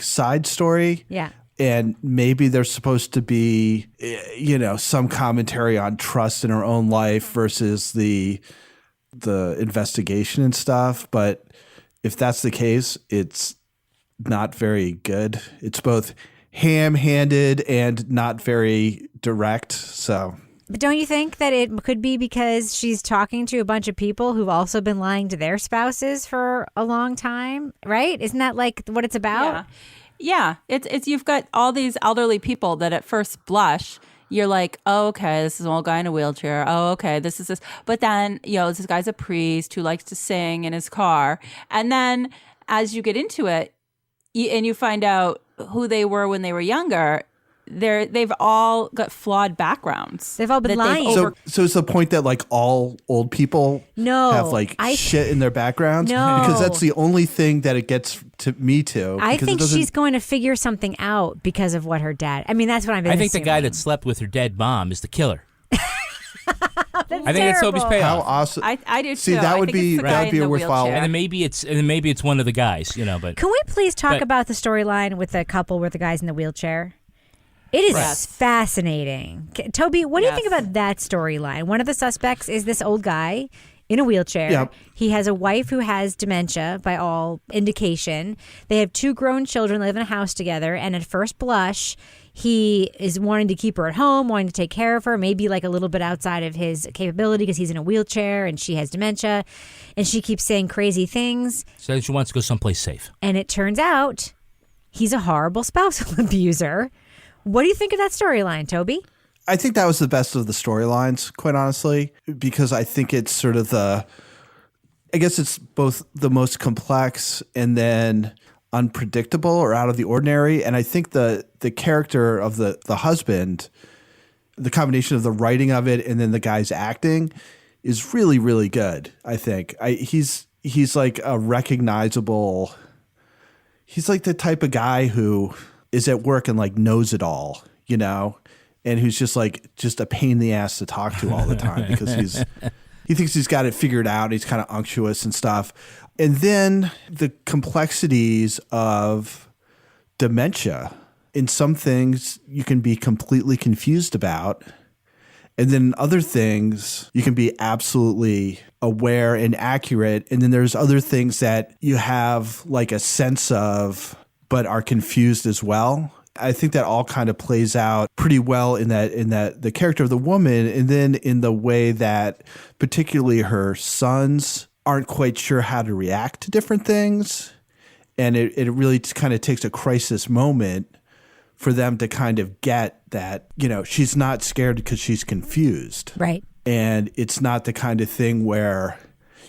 side story. Yeah. And maybe there's supposed to be, some commentary on trust in her own life versus the investigation and stuff. But if that's the case, it's not very good. It's both ham-handed and not very direct. So, but don't you think that it could be because she's talking to a bunch of people who've also been lying to their spouses for a long time, right? Isn't that what it's about? Yeah. It's you've got all these elderly people that at first blush you're like, oh, okay, this is an old guy in a wheelchair. Oh, okay, this is this. But then, this guy's a priest who likes to sing in his car. And then as you get into it and you find out who they were when they were younger, they've all got flawed backgrounds. They've all been lying. So it's the point that all old people have shit in their backgrounds? No. Because that's the only thing that it gets to me to. I think she's going to figure something out because of what her dad. I mean, that's what I'm assuming. I think the guy that slept with her dead mom is the killer. I think that's Toby's payoff. How awesome! I do too. See, that would be a worthwhile. And then maybe it's one of the guys, But can we please talk about the storyline with the couple with the guys in the wheelchair? It is fascinating. Toby, what do you think about that storyline? One of the suspects is this old guy in a wheelchair. Yep. He has a wife who has dementia by all indication. They have 2 grown children, live in a house together, and at first blush, he is wanting to keep her at home, wanting to take care of her, maybe a little bit outside of his capability because he's in a wheelchair and she has dementia, and she keeps saying crazy things. So she wants to go someplace safe. And it turns out he's a horrible spousal abuser. What do you think of that storyline, Toby? I think that was the best of the storylines, quite honestly, because I think it's sort of I guess it's both the most complex and then unpredictable or out of the ordinary. And I think the character of the husband, the combination of the writing of it and then the guy's acting is really, really good, I think. He's like a recognizable – he's like the type of guy who – is at work and knows it all, and who's just a pain in the ass to talk to all the time because he thinks he's got it figured out. He's kind of unctuous and stuff. And then the complexities of dementia. In some things you can be completely confused about. And then other things you can be absolutely aware and accurate. And then there's other things that you have a sense of but are confused as well. I think that all kind of plays out pretty well in that the character of the woman, and then in the way that particularly her sons aren't quite sure how to react to different things. And it really kind of takes a crisis moment for them to kind of get that, she's not scared because she's confused. Right. And it's not the kind of thing where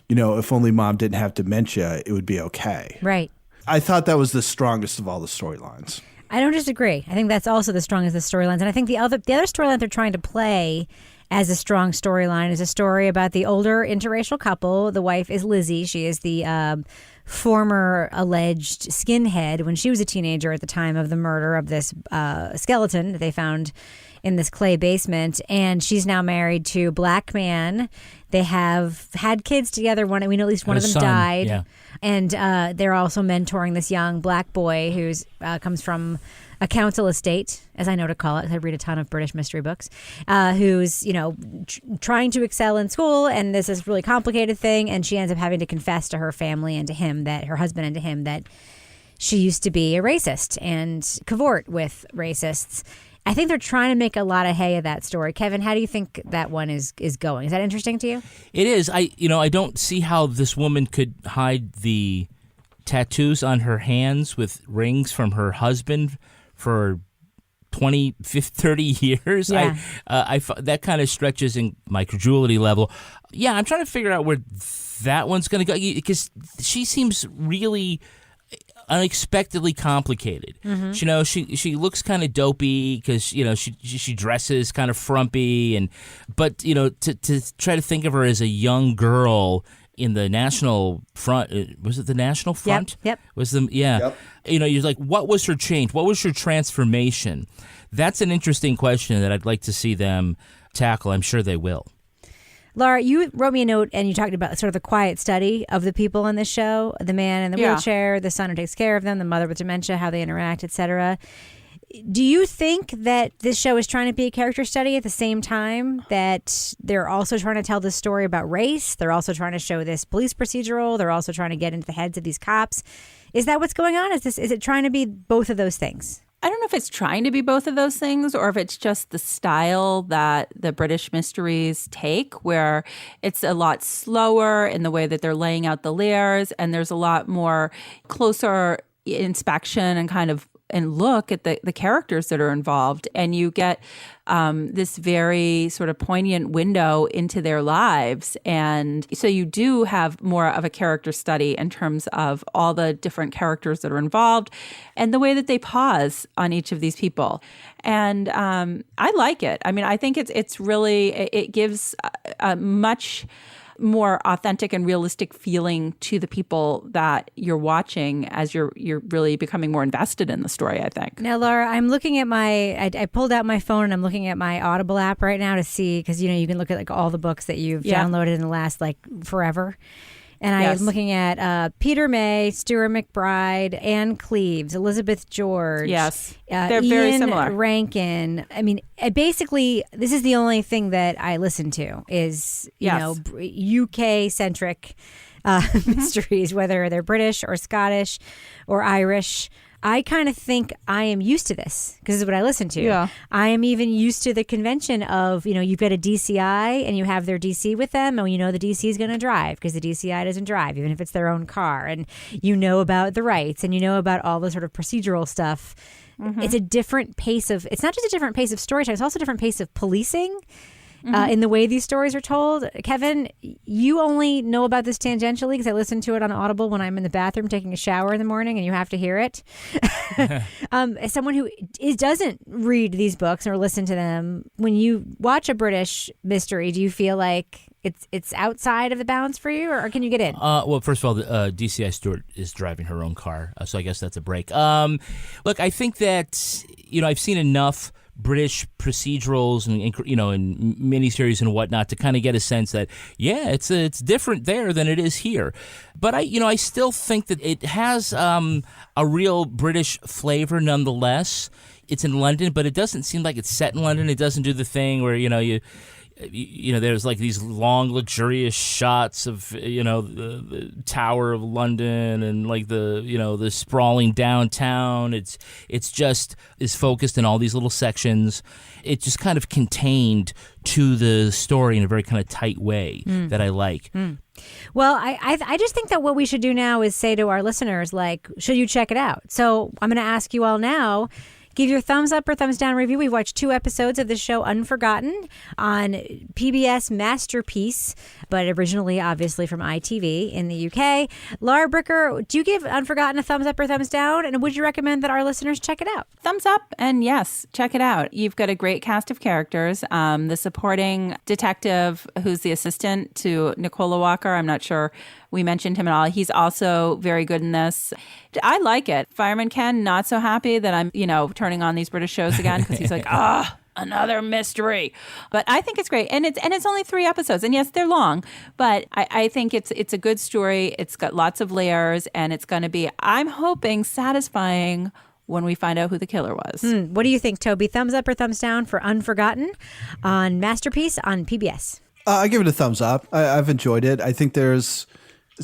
if only mom didn't have dementia, it would be okay. Right. I thought that was the strongest of all the storylines. I don't disagree. I think that's also the strongest of the storylines. And I think the other storyline they're trying to play as a strong storyline is a story about the older interracial couple. The wife is Lizzie. She is the former alleged skinhead when she was a teenager at the time of the murder of this skeleton that they found in this clay basement. And she's now married to a black man. They have had kids together. We know at least one of them died. Yeah. And they're also mentoring this young black boy who comes from a council estate, as I know to call it. I read a ton of British mystery books, who's, trying to excel in school. And this is a really complicated thing. And she ends up having to confess to her family and to him, that her husband and to him, that she used to be a racist and cavort with racists. I think they're trying to make a lot of hay of that story. Kevin, how do you think that one is going? Is that interesting to you? It is. I don't see how this woman could hide the tattoos on her hands with rings from her husband for 20, 50, 30 years. Yeah. That kind of stretches in my credulity level. Yeah, I'm trying to figure out where that one's going to go, because she seems really unexpectedly complicated. Mm-hmm. She looks kind of dopey because she dresses kind of frumpy, but to try to think of her as a young girl in the National Front, was it the National Front? Yep. Was the Yep. You're like, what was her change? What was her transformation? That's an interesting question that I'd like to see them tackle. I'm sure they will. Laura, you wrote me a note and you talked about sort of the quiet study of the people on this show, the man in the wheelchair, the son who takes care of them, the mother with dementia, how they interact, etc. Do you think that this show is trying to be a character study at the same time that they're also trying to tell this story about race? They're also trying to show this police procedural. They're also trying to get into the heads of these cops. Is that what's going on? Is it trying to be both of those things? I don't know if it's trying to be both of those things or if it's just the style that the British mysteries take, where it's a lot slower in the way that they're laying out the layers, and there's a lot more closer inspection and kind of and look at the characters that are involved. And you get this very sort of poignant window into their lives. And so you do have more of a character study in terms of all the different characters that are involved and the way that they pause on each of these people. And I like it. I mean, I think it's really, it gives a much more authentic and realistic feeling to the people that you're watching as you're really becoming more invested in the story, I think. Now, Laura, I'm looking at I pulled out my phone and I'm looking at my Audible app right now to see, because, you can look at like all the books that you've downloaded in the last like forever. And I'm looking at Peter May, Stuart McBride, Anne Cleves, Elizabeth George. Yes, they're very Ian similar. Rankin. I mean, basically, this is the only thing that I listen to is, UK-centric mysteries, whether they're British or Scottish or Irish. I kind of think I am used to this because this is what I listen to. Yeah. I am even used to the convention of, you've got a DCI and you have their DC with them, and the DC is going to drive because the DCI doesn't drive, even if it's their own car. And about the rights and about all the sort of procedural stuff. Mm-hmm. It's a different pace it's not just a different pace of storytelling, it's also a different pace of policing. In the way these stories are told. Kevin, you only know about this tangentially because I listen to it on Audible when I'm in the bathroom taking a shower in the morning and you have to hear it. As someone who doesn't read these books or listen to them, when you watch a British mystery, do you feel like it's outside of the bounds for you, or can you get in? Well, first of all, DCI Stewart is driving her own car, so I guess that's a break. Look, I think that, I've seen enough British procedurals and in miniseries and whatnot to kind of get a sense that it's different there than it is here. But I still think that it has a real British flavor nonetheless. It's in London, but it doesn't seem like it's set in London. It doesn't do the thing where there's like these long, luxurious shots of, the Tower of London and like the sprawling downtown. It's just is focused in all these little sections. It's just kind of contained to the story in a very kind of tight way that I like. Well, I just think that what we should do now is say to our listeners, like, should you check it out? So I'm going to ask you all now, Give your thumbs up or thumbs down review. We've watched 2 episodes of the show Unforgotten on PBS Masterpiece, but originally, obviously, from ITV in the UK. Laura Bricker, do you give Unforgotten a thumbs up or thumbs down? And would you recommend that our listeners check it out? Thumbs up, and yes, check it out. You've got a great cast of characters. The supporting detective, who's the assistant to Nicola Walker, I'm not sure we mentioned him at all. He's also very good in this. I like it. Fireman Ken, not so happy that I'm, turning on these British shows again because he's like, another mystery. But I think it's great. And it's only 3 episodes. And yes, they're long, but I think it's a good story. It's got lots of layers, and it's going to be, I'm hoping, satisfying when we find out who the killer was. What do you think, Toby? Thumbs up or thumbs down for Unforgotten on Masterpiece on PBS? I give it a thumbs up. I've enjoyed it. I think it's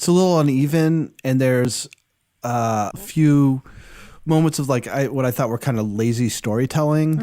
a little uneven, and there's a few moments of what I thought were kind of lazy storytelling,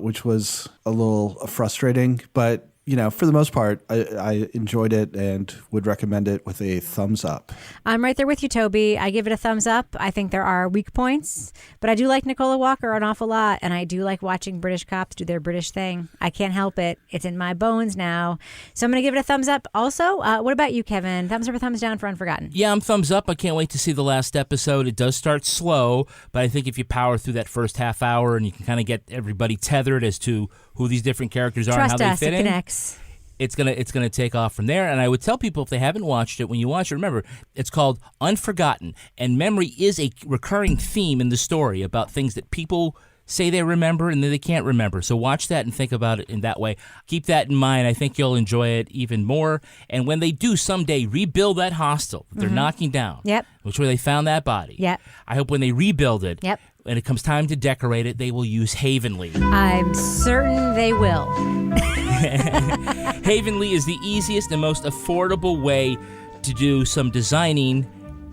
which was a little frustrating. But for the most part, I enjoyed it and would recommend it with a thumbs up. I'm right there with you, Toby. I give it a thumbs up. I think there are weak points, but I do like Nicola Walker an awful lot, and I do like watching British cops do their British thing. I can't help it. It's in my bones now. So I'm going to give it a thumbs up also. What about you, Kevin? Thumbs up or thumbs down for Unforgotten? Yeah, I'm thumbs up. I can't wait to see the last episode. It does start slow, but I think if you power through that first half hour and you can kind of get everybody tethered as to who these different characters are and how they fit in. Connects. It's gonna take off from there. And I would tell people if they haven't watched it, when you watch it, remember, it's called Unforgotten. And memory is a recurring theme in the story about things that people say they remember and then they can't remember. So watch that and think about it in that way. Keep that in mind. I think you'll enjoy it even more. And when they do someday rebuild that hostel that they're knocking down, which where they found that body, I hope when they rebuild it, when it comes time to decorate it, they will use Havenly. I'm certain they will. Havenly is the easiest and most affordable way to do some designing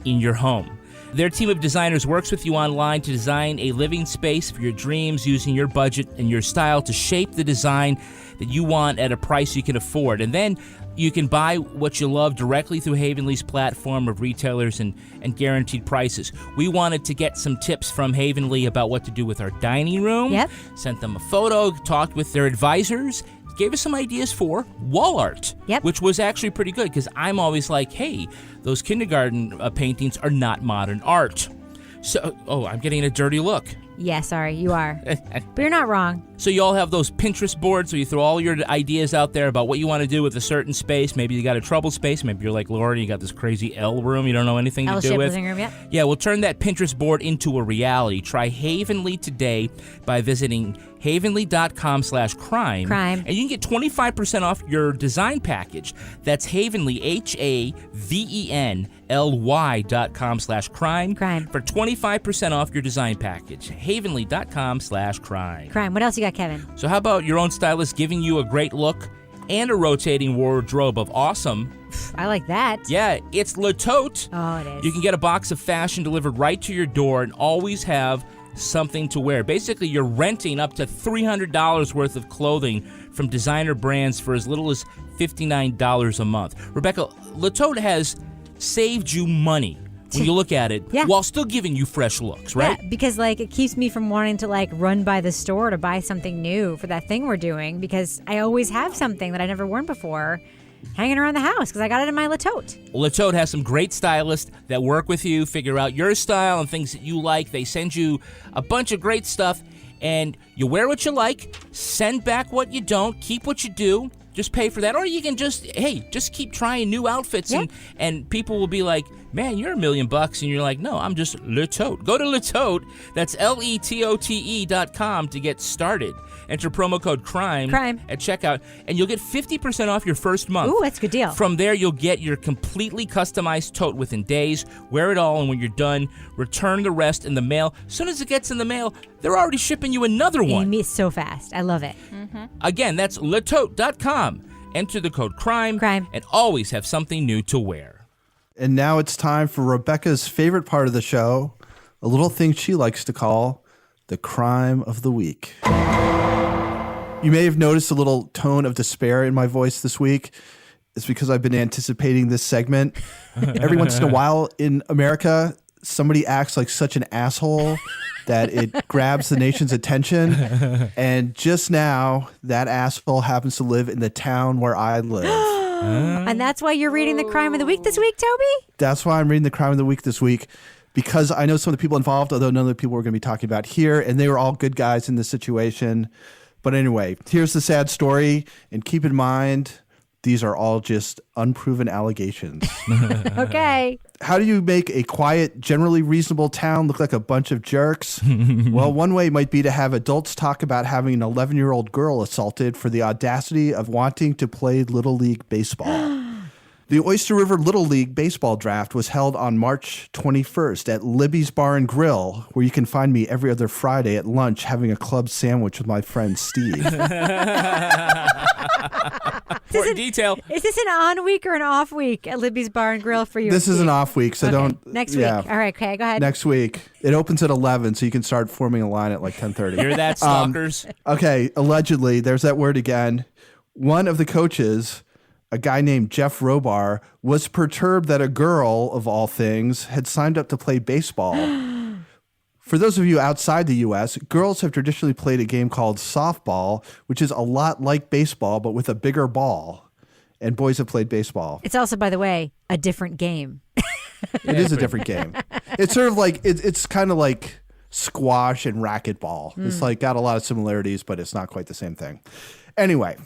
in your home. Their team of designers works with you online to design a living space for your dreams using your budget and your style to shape the design that you want at a price you can afford. And then you can buy what you love directly through Havenly's platform of retailers and guaranteed prices. We wanted to get some tips from Havenly about what to do with our dining room. Sent them a photo, talked with their advisors, gave us some ideas for wall art, which was actually pretty good because I'm always like, hey, those kindergarten paintings are not modern art. So, I'm getting a dirty look. Yeah, sorry, you are. But you're not wrong. So you all have those Pinterest boards where you throw all your ideas out there about what you want to do with a certain space. Maybe you got a trouble space. Maybe you're like Laura, you got this crazy L room you don't know anything to do with. Living room, Yeah, we'll turn that Pinterest board into a reality. Try Havenly today by visiting Havenly.com/crime. And you can get 25% off your design package. That's Havenly, HAVENLY.com/crime. For 25% off your design package. Havenly.com/crime. What else you got, Kevin? So how about your own stylist giving you a great look and a rotating wardrobe of awesome? I like that. Yeah, it's Le Tote. Oh, it is. You can get a box of fashion delivered right to your door and always have something to wear. Basically, you're renting up to $300 worth of clothing from designer brands for as little as $59 a month. Rebecca, Le Tote has saved you money when you look at it, while still giving you fresh looks, right? Yeah, because it keeps me from wanting to run by the store to buy something new for that thing we're doing, because I always have something that I've never worn before hanging around the house because I got it in my Le Tote. Le Tote has some great stylists that work with you, figure out your style and things that you like. They send you a bunch of great stuff, and you wear what you like, send back what you don't, keep what you do. Just pay for that. Or you can just keep trying new outfits and people will be like, man, you're $1 million. And you're like, no, I'm just Le Tote. Go to Le Tote. That's LETOTE.com to get started. Enter promo code CRIME at checkout, and you'll get 50% off your first month. Ooh, that's a good deal. From there, you'll get your completely customized tote within days. Wear it all, and when you're done, return the rest in the mail. As soon as it gets in the mail, they're already shipping you another one. It's so fast. I love it. Again, that's letote.com. Enter the code CRIME, and always have something new to wear. And now it's time for Rebecca's favorite part of the show, a little thing she likes to call the crime of the week. You may have noticed a little tone of despair in my voice this week. It's because I've been anticipating this segment. Every once in a while in America, somebody acts like such an asshole that it grabs the nation's attention. And just now, that asshole happens to live in the town where I live. And that's why you're reading the crime of the week this week, Toby? That's why I'm reading the crime of the week this week, because I know some of the people involved, although none of the people we're going to be talking about here, and they were all good guys in this situation. But anyway, here's the sad story, and keep in mind, these are all just unproven allegations. Okay. How do you make a quiet, generally reasonable town look like a bunch of jerks? Well, one way might be to have adults talk about having an 11-year-old girl assaulted for the audacity of wanting to play Little League Baseball. The Oyster River Little League Baseball Draft was held on March 21st at Libby's Bar and Grill, where you can find me every other Friday at lunch having a club sandwich with my friend Steve. Detail. Is this an on week or an off week at Libby's Bar and Grill for you? This is an off week, so don't. Next week. All right, okay, go ahead. Next week. It opens at 11, so you can start forming a line at like 10:30. Hear that, stalkers? Okay, allegedly, there's that word again. One of the coaches, a guy named Jeff Robar, was perturbed that a girl, of all things, had signed up to play baseball. For those of you outside the U.S., girls have traditionally played a game called softball, which is a lot like baseball, but with a bigger ball. And boys have played baseball. It's also, by the way, a different game. It is a different game. It's sort of like, it's kind of like squash and racquetball. It's like got a lot of similarities, but it's not quite the same thing. Anyway,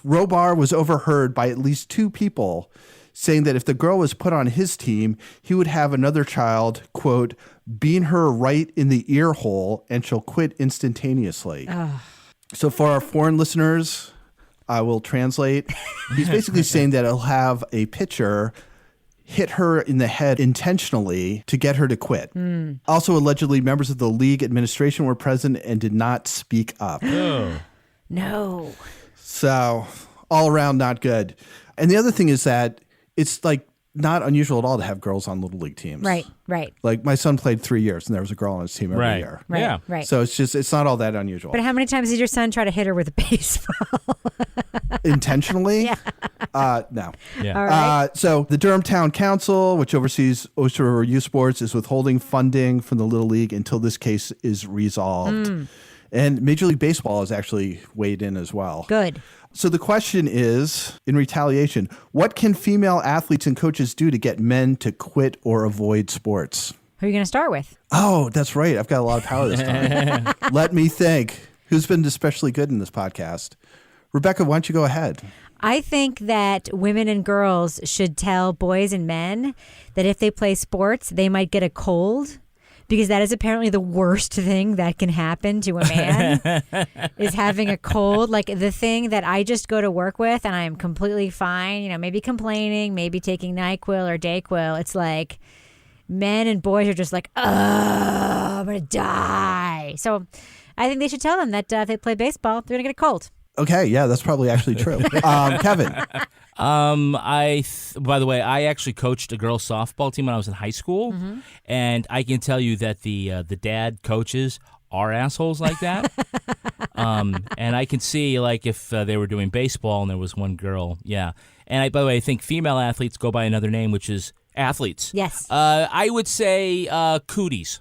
Robar was overheard by at least two people saying that if the girl was put on his team, he would have another child, quote, bean her right in the ear hole and she'll quit instantaneously. So for our foreign listeners, I will translate. He's basically saying that he'll have a pitcher hit her in the head intentionally to get her to quit. Also, allegedly, members of the league administration were present and did not speak up. No. So all around not good. And the other thing is that it's like not unusual at all to have girls on Little League teams. Right. Like my son played 3 years and there was a girl on his team every year. Right. So it's not all that unusual. But how many times did your son try to hit her with a baseball? Intentionally? Yeah. No. Yeah. All right. So the Durham Town Council, which oversees Oyster River Youth Sports, is withholding funding from the Little League until this case is resolved. And Major League Baseball has actually weighed in as well. Good. So the question is, in retaliation, what can female athletes and coaches do to get men to quit or avoid sports? Who are you going to start with? Oh, that's right. I've got a lot of power this time. Let me think. Who's been especially good in this podcast? Rebecca, why don't you go ahead? I think that women and girls should tell boys and men that if they play sports, they might get a cold. Because that is apparently the worst thing that can happen to a man is having a cold. Like the thing that I just go to work with and I am completely fine, you know, maybe complaining, maybe taking NyQuil or DayQuil. It's like men and boys are just like, oh, I'm going to die. So I think they should tell them that if they play baseball, they're going to get a cold. Okay, yeah, that's probably actually true. Kevin. By the way, I actually coached a girls' softball team when I was in high school, and I can tell you that the dad coaches are assholes like that. And I can see like if they were doing baseball and there was one girl, yeah. And by the way, I think female athletes go by another name, which is athletes. Yes. I would say cooties.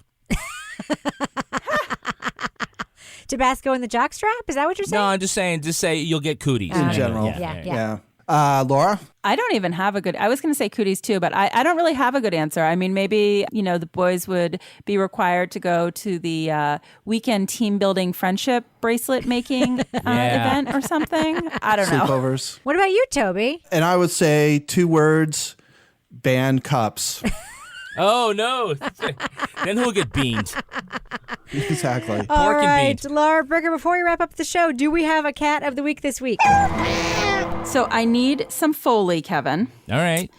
Tabasco in the jockstrap? Is that what you're saying? No, I'm just saying. Just say you'll get cooties in general. Yeah. Laura? I don't even have a good, I was going to say cooties too, but I don't really have a good answer. I mean, maybe, you know, the boys would be required to go to the weekend team building friendship bracelet making event or something. I don't know. Sleepovers. What about you, Toby? And I would say 2 words, ban cups. Oh, no. Then who'll get beamed? Exactly. All Pork and right, beans. Laura Berger, before we wrap up the show, do we have a cat of the week this week? So I need some Foley, Kevin. All right.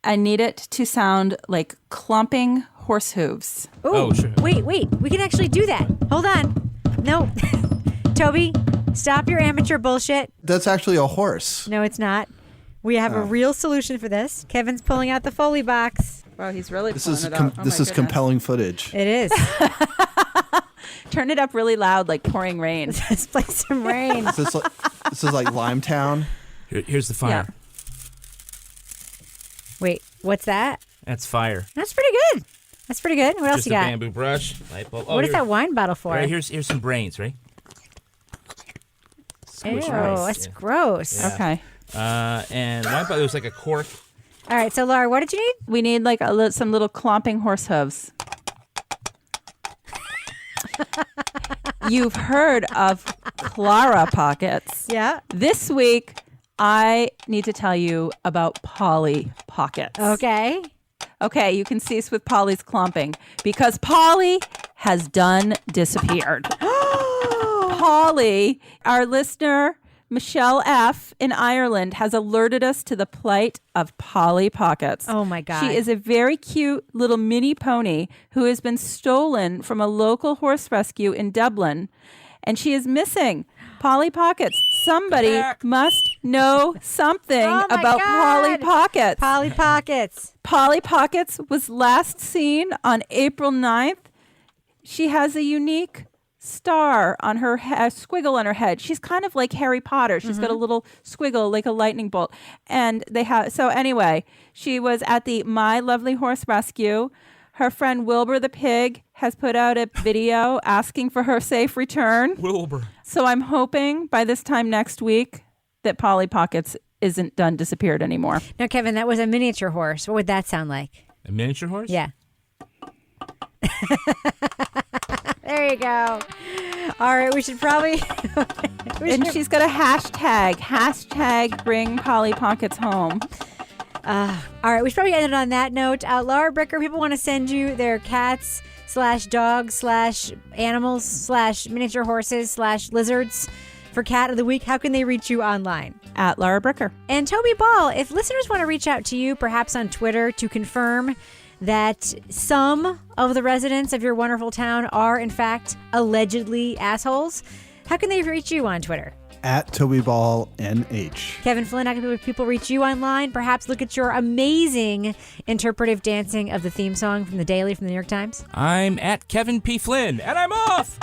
I need it to sound like clumping horse hooves. Ooh, Oh, sure. Wait. We can actually do that. Hold on. No. Toby, stop your amateur bullshit. That's actually a horse. No, it's not. We have a real solution for this. Kevin's pulling out the Foley box. Wow, he's really This pulling is it out. Oh this my is compelling footage. It is. Turn it up really loud, like pouring rain. Let's play some rain. This is like Limetown. Here's the fire. Wait, what's that? That's fire. That's pretty good. That's pretty good. What else Just you got? a bamboo brush. Light bulb. What is that wine bottle for? Right, here's some brains, right? Ew, Squish that's gross. Yeah. Okay. And wine bottle, there's like a cork. All right, so Laura, what did you need? We need like some little clomping horse hooves. You've heard of Clara Pockets. Yeah. This week, I need to tell you about Polly Pockets. Okay. Okay, you can cease with Polly's clomping because Polly has disappeared. Polly, our listener, Michelle F. in Ireland, has alerted us to the plight of Polly Pockets. Oh, my God. She is a very cute little mini pony who has been stolen from a local horse rescue in Dublin, and she is missing. Polly Pockets. Somebody must know something about Polly Pockets. Polly Pockets. Polly Pockets was last seen on April 9th. She has a unique star on her head, squiggle on her head. She's kind of like Harry Potter. She's got a little squiggle like a lightning bolt. And anyway, she was at the My Lovely Horse Rescue. Her friend Wilbur the pig has put out a video asking for her safe return. Wilbur. So I'm hoping by this time next week that Polly Pockets isn't disappeared anymore. Now, Kevin, that was a miniature horse. What would that sound like? A miniature horse? Yeah. There you go. All right, we should probably... She's got a hashtag bring Polly Pockets home. All right, we should probably end it on that note. Laura Bricker, people want to send you their cats /dogs /animals /miniature horses /lizards for Cat of the Week. How can they reach you online? At Laura Bricker. And Toby Ball, if listeners want to reach out to you, perhaps on Twitter, to confirm that some of the residents of your wonderful town are, in fact, allegedly assholes, how can they reach you on Twitter? At Toby Ball NH. Kevin Flynn, how can people reach you online? Perhaps look at your amazing interpretive dancing of the theme song from the Daily from the New York Times. I'm at Kevin P. Flynn, and I'm off!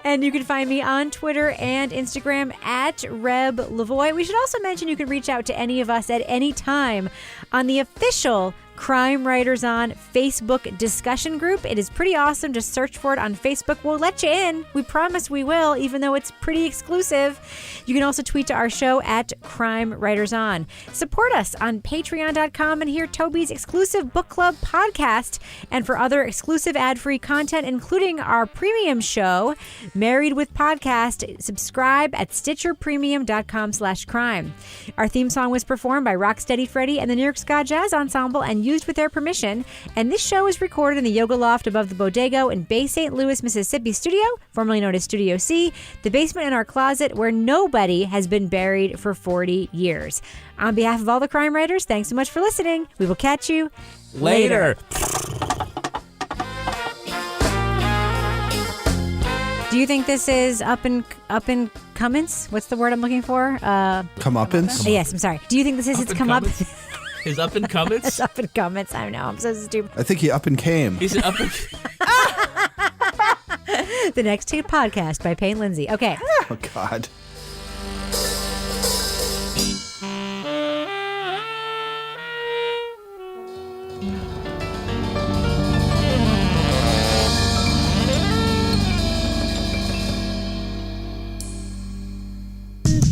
And you can find me on Twitter and Instagram at Reb Lavoie. We should also mention you can reach out to any of us at any time on the official Crime Writers On Facebook discussion group. It is pretty awesome. Just search for it on Facebook. We'll let you in. We promise we will, even though it's pretty exclusive. You can also tweet to our show at Crime Writers On. Support us on patreon.com and hear Toby's exclusive book club podcast. And for other exclusive ad-free content, including our premium show, Married with Podcast, subscribe at stitcherpremium.com/crime. Our theme song was performed by Rocksteady Freddy and the New York Ska Jazz Ensemble and used with their permission. And this show is recorded in the Yoga Loft above the Bodego in Bay St. Louis, Mississippi studio, formerly known as Studio C, the basement in our closet where nobody has been buried for 40 years. On behalf of all the crime writers, thanks so much for listening. We will catch you later. Do you think this is up in comeuppance? What's the word I'm looking for? Comeuppance? Yes, I'm sorry. Do you think this is its come up? His up and comeuppance? It's up and comeuppance. I know. I'm so stupid. I think he up and came. He's an up and... The Next Hit Podcast by Payne Lindsay. Okay. Oh, God.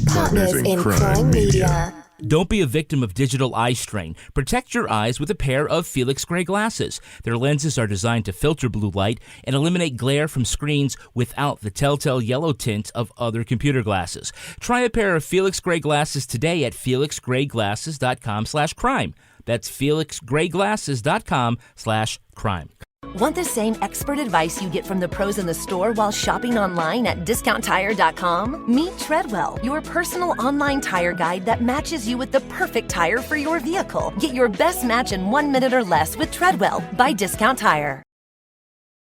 Partners in Crime Media. Don't be a victim of digital eye strain. Protect your eyes with a pair of Felix Gray glasses. Their lenses are designed to filter blue light and eliminate glare from screens without the telltale yellow tint of other computer glasses. Try a pair of Felix Gray glasses today at felixgrayglasses.com/crime. That's felixgrayglasses.com/crime. Want the same expert advice you get from the pros in the store while shopping online at discounttire.com? Meet Treadwell, your personal online tire guide that matches you with the perfect tire for your vehicle. Get your best match in 1 minute or less with Treadwell by Discount Tire.